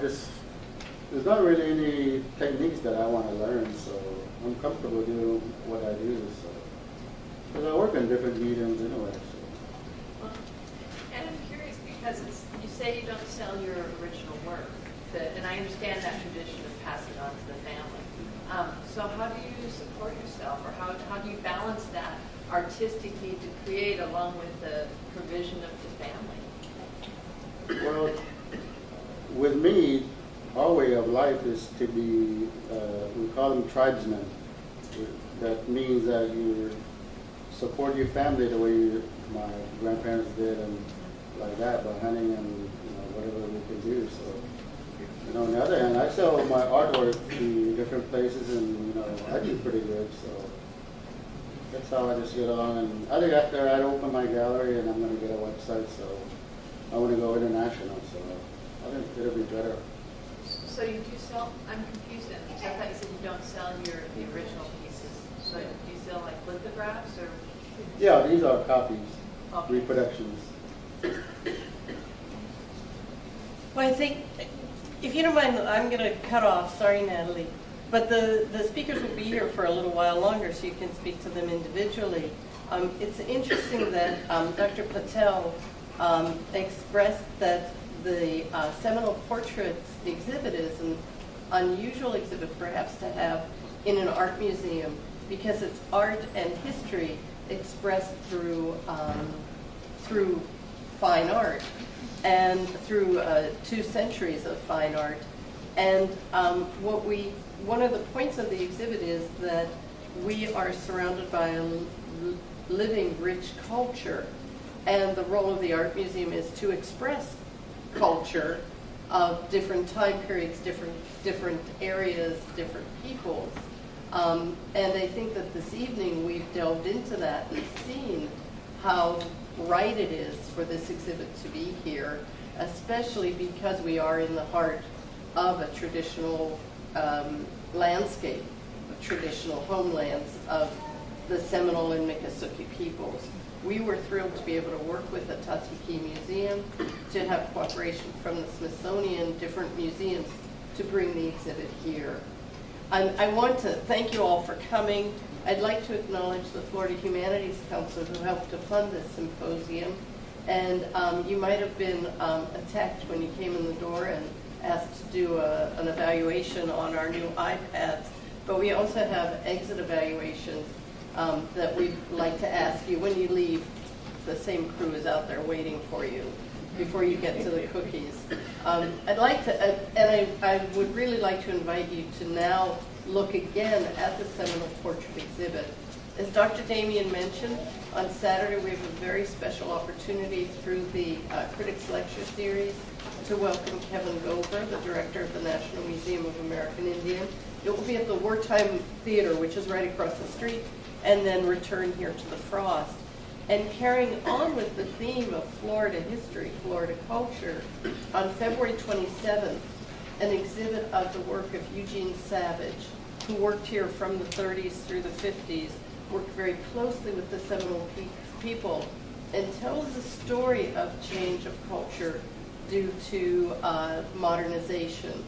there's not really any techniques that I want to learn, so I'm comfortable doing what I do. So, because I work in different mediums anyway. So. Well, and I'm curious because you say you don't sell your original work, and I understand that tradition of passing on to the family. So how do you support yourself, or how do you balance that artistic need to create along with the provision of the family? Well, with me, our way of life is to be, we call them tribesmen. That means that you support your family the way my grandparents did, and like that, by hunting and whatever we can do. So, on the other hand, I sell my artwork to different places, and I do pretty good. So that's how I just get along. And I think after I open my gallery, and I'm going to get a website, so I want to go international. So I think it'll be better. So you do sell? I'm confused then, because I thought you said you don't sell the original pieces. So do you sell like lithographs or? Yeah, these are copies, Okay. reproductions. Well, I think, if you don't mind, I'm going to cut off. Sorry, Natalie. But the speakers will be here for a little while longer, so you can speak to them individually. It's interesting that Dr. Patel expressed that the Seminole Portraits exhibit is an unusual exhibit perhaps to have in an art museum, because it's art and history expressed through fine art and through 2 centuries of fine art. And one of the points of the exhibit is that we are surrounded by a living, rich culture, and the role of the art museum is to express culture of different time periods, different areas, different peoples. And I think that this evening we've delved into that and seen how right it is for this exhibit to be here, especially because we are in the heart of a traditional landscape, of traditional homelands of the Seminole and Miccosukee peoples. We were thrilled to be able to work with the Tatiki Museum, to have cooperation from the Smithsonian, different museums, to bring the exhibit here. I want to thank you all for coming. I'd like to acknowledge the Florida Humanities Council, who helped to fund this symposium. And you might have been attacked when you came in the door and asked to do an evaluation on our new iPads. But we also have exit evaluations that we'd like to ask you when you leave. The same crew is out there waiting for you before you get to the cookies. I'd like to, and I would really like to invite you to now look again at the Seminole Portrait exhibit. As Dr. Damien mentioned, on Saturday we have a very special opportunity through the Critics Lecture Series to welcome Kevin Gober, the director of the National Museum of American Indian. It will be at the Wartime Theater, which is right across the street, and then return here to the Frost. And carrying on with the theme of Florida history, Florida culture, on February 27th, an exhibit of the work of Eugene Savage, who worked here from the 30s through the 50s, worked very closely with the Seminole people, and tells the story of change of culture due to modernization.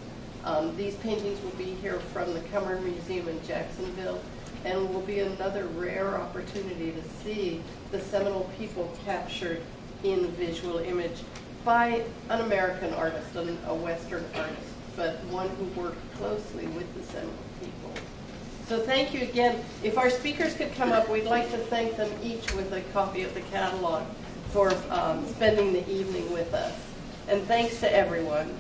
These paintings will be here from the Cumberland Museum in Jacksonville, and will be another rare opportunity to see the Seminole people captured in visual image by an American artist, a Western artist, but one who worked closely with the Seminole people. So thank you again. If our speakers could come up, we'd like to thank them each with a copy of the catalog for spending the evening with us. And thanks to everyone.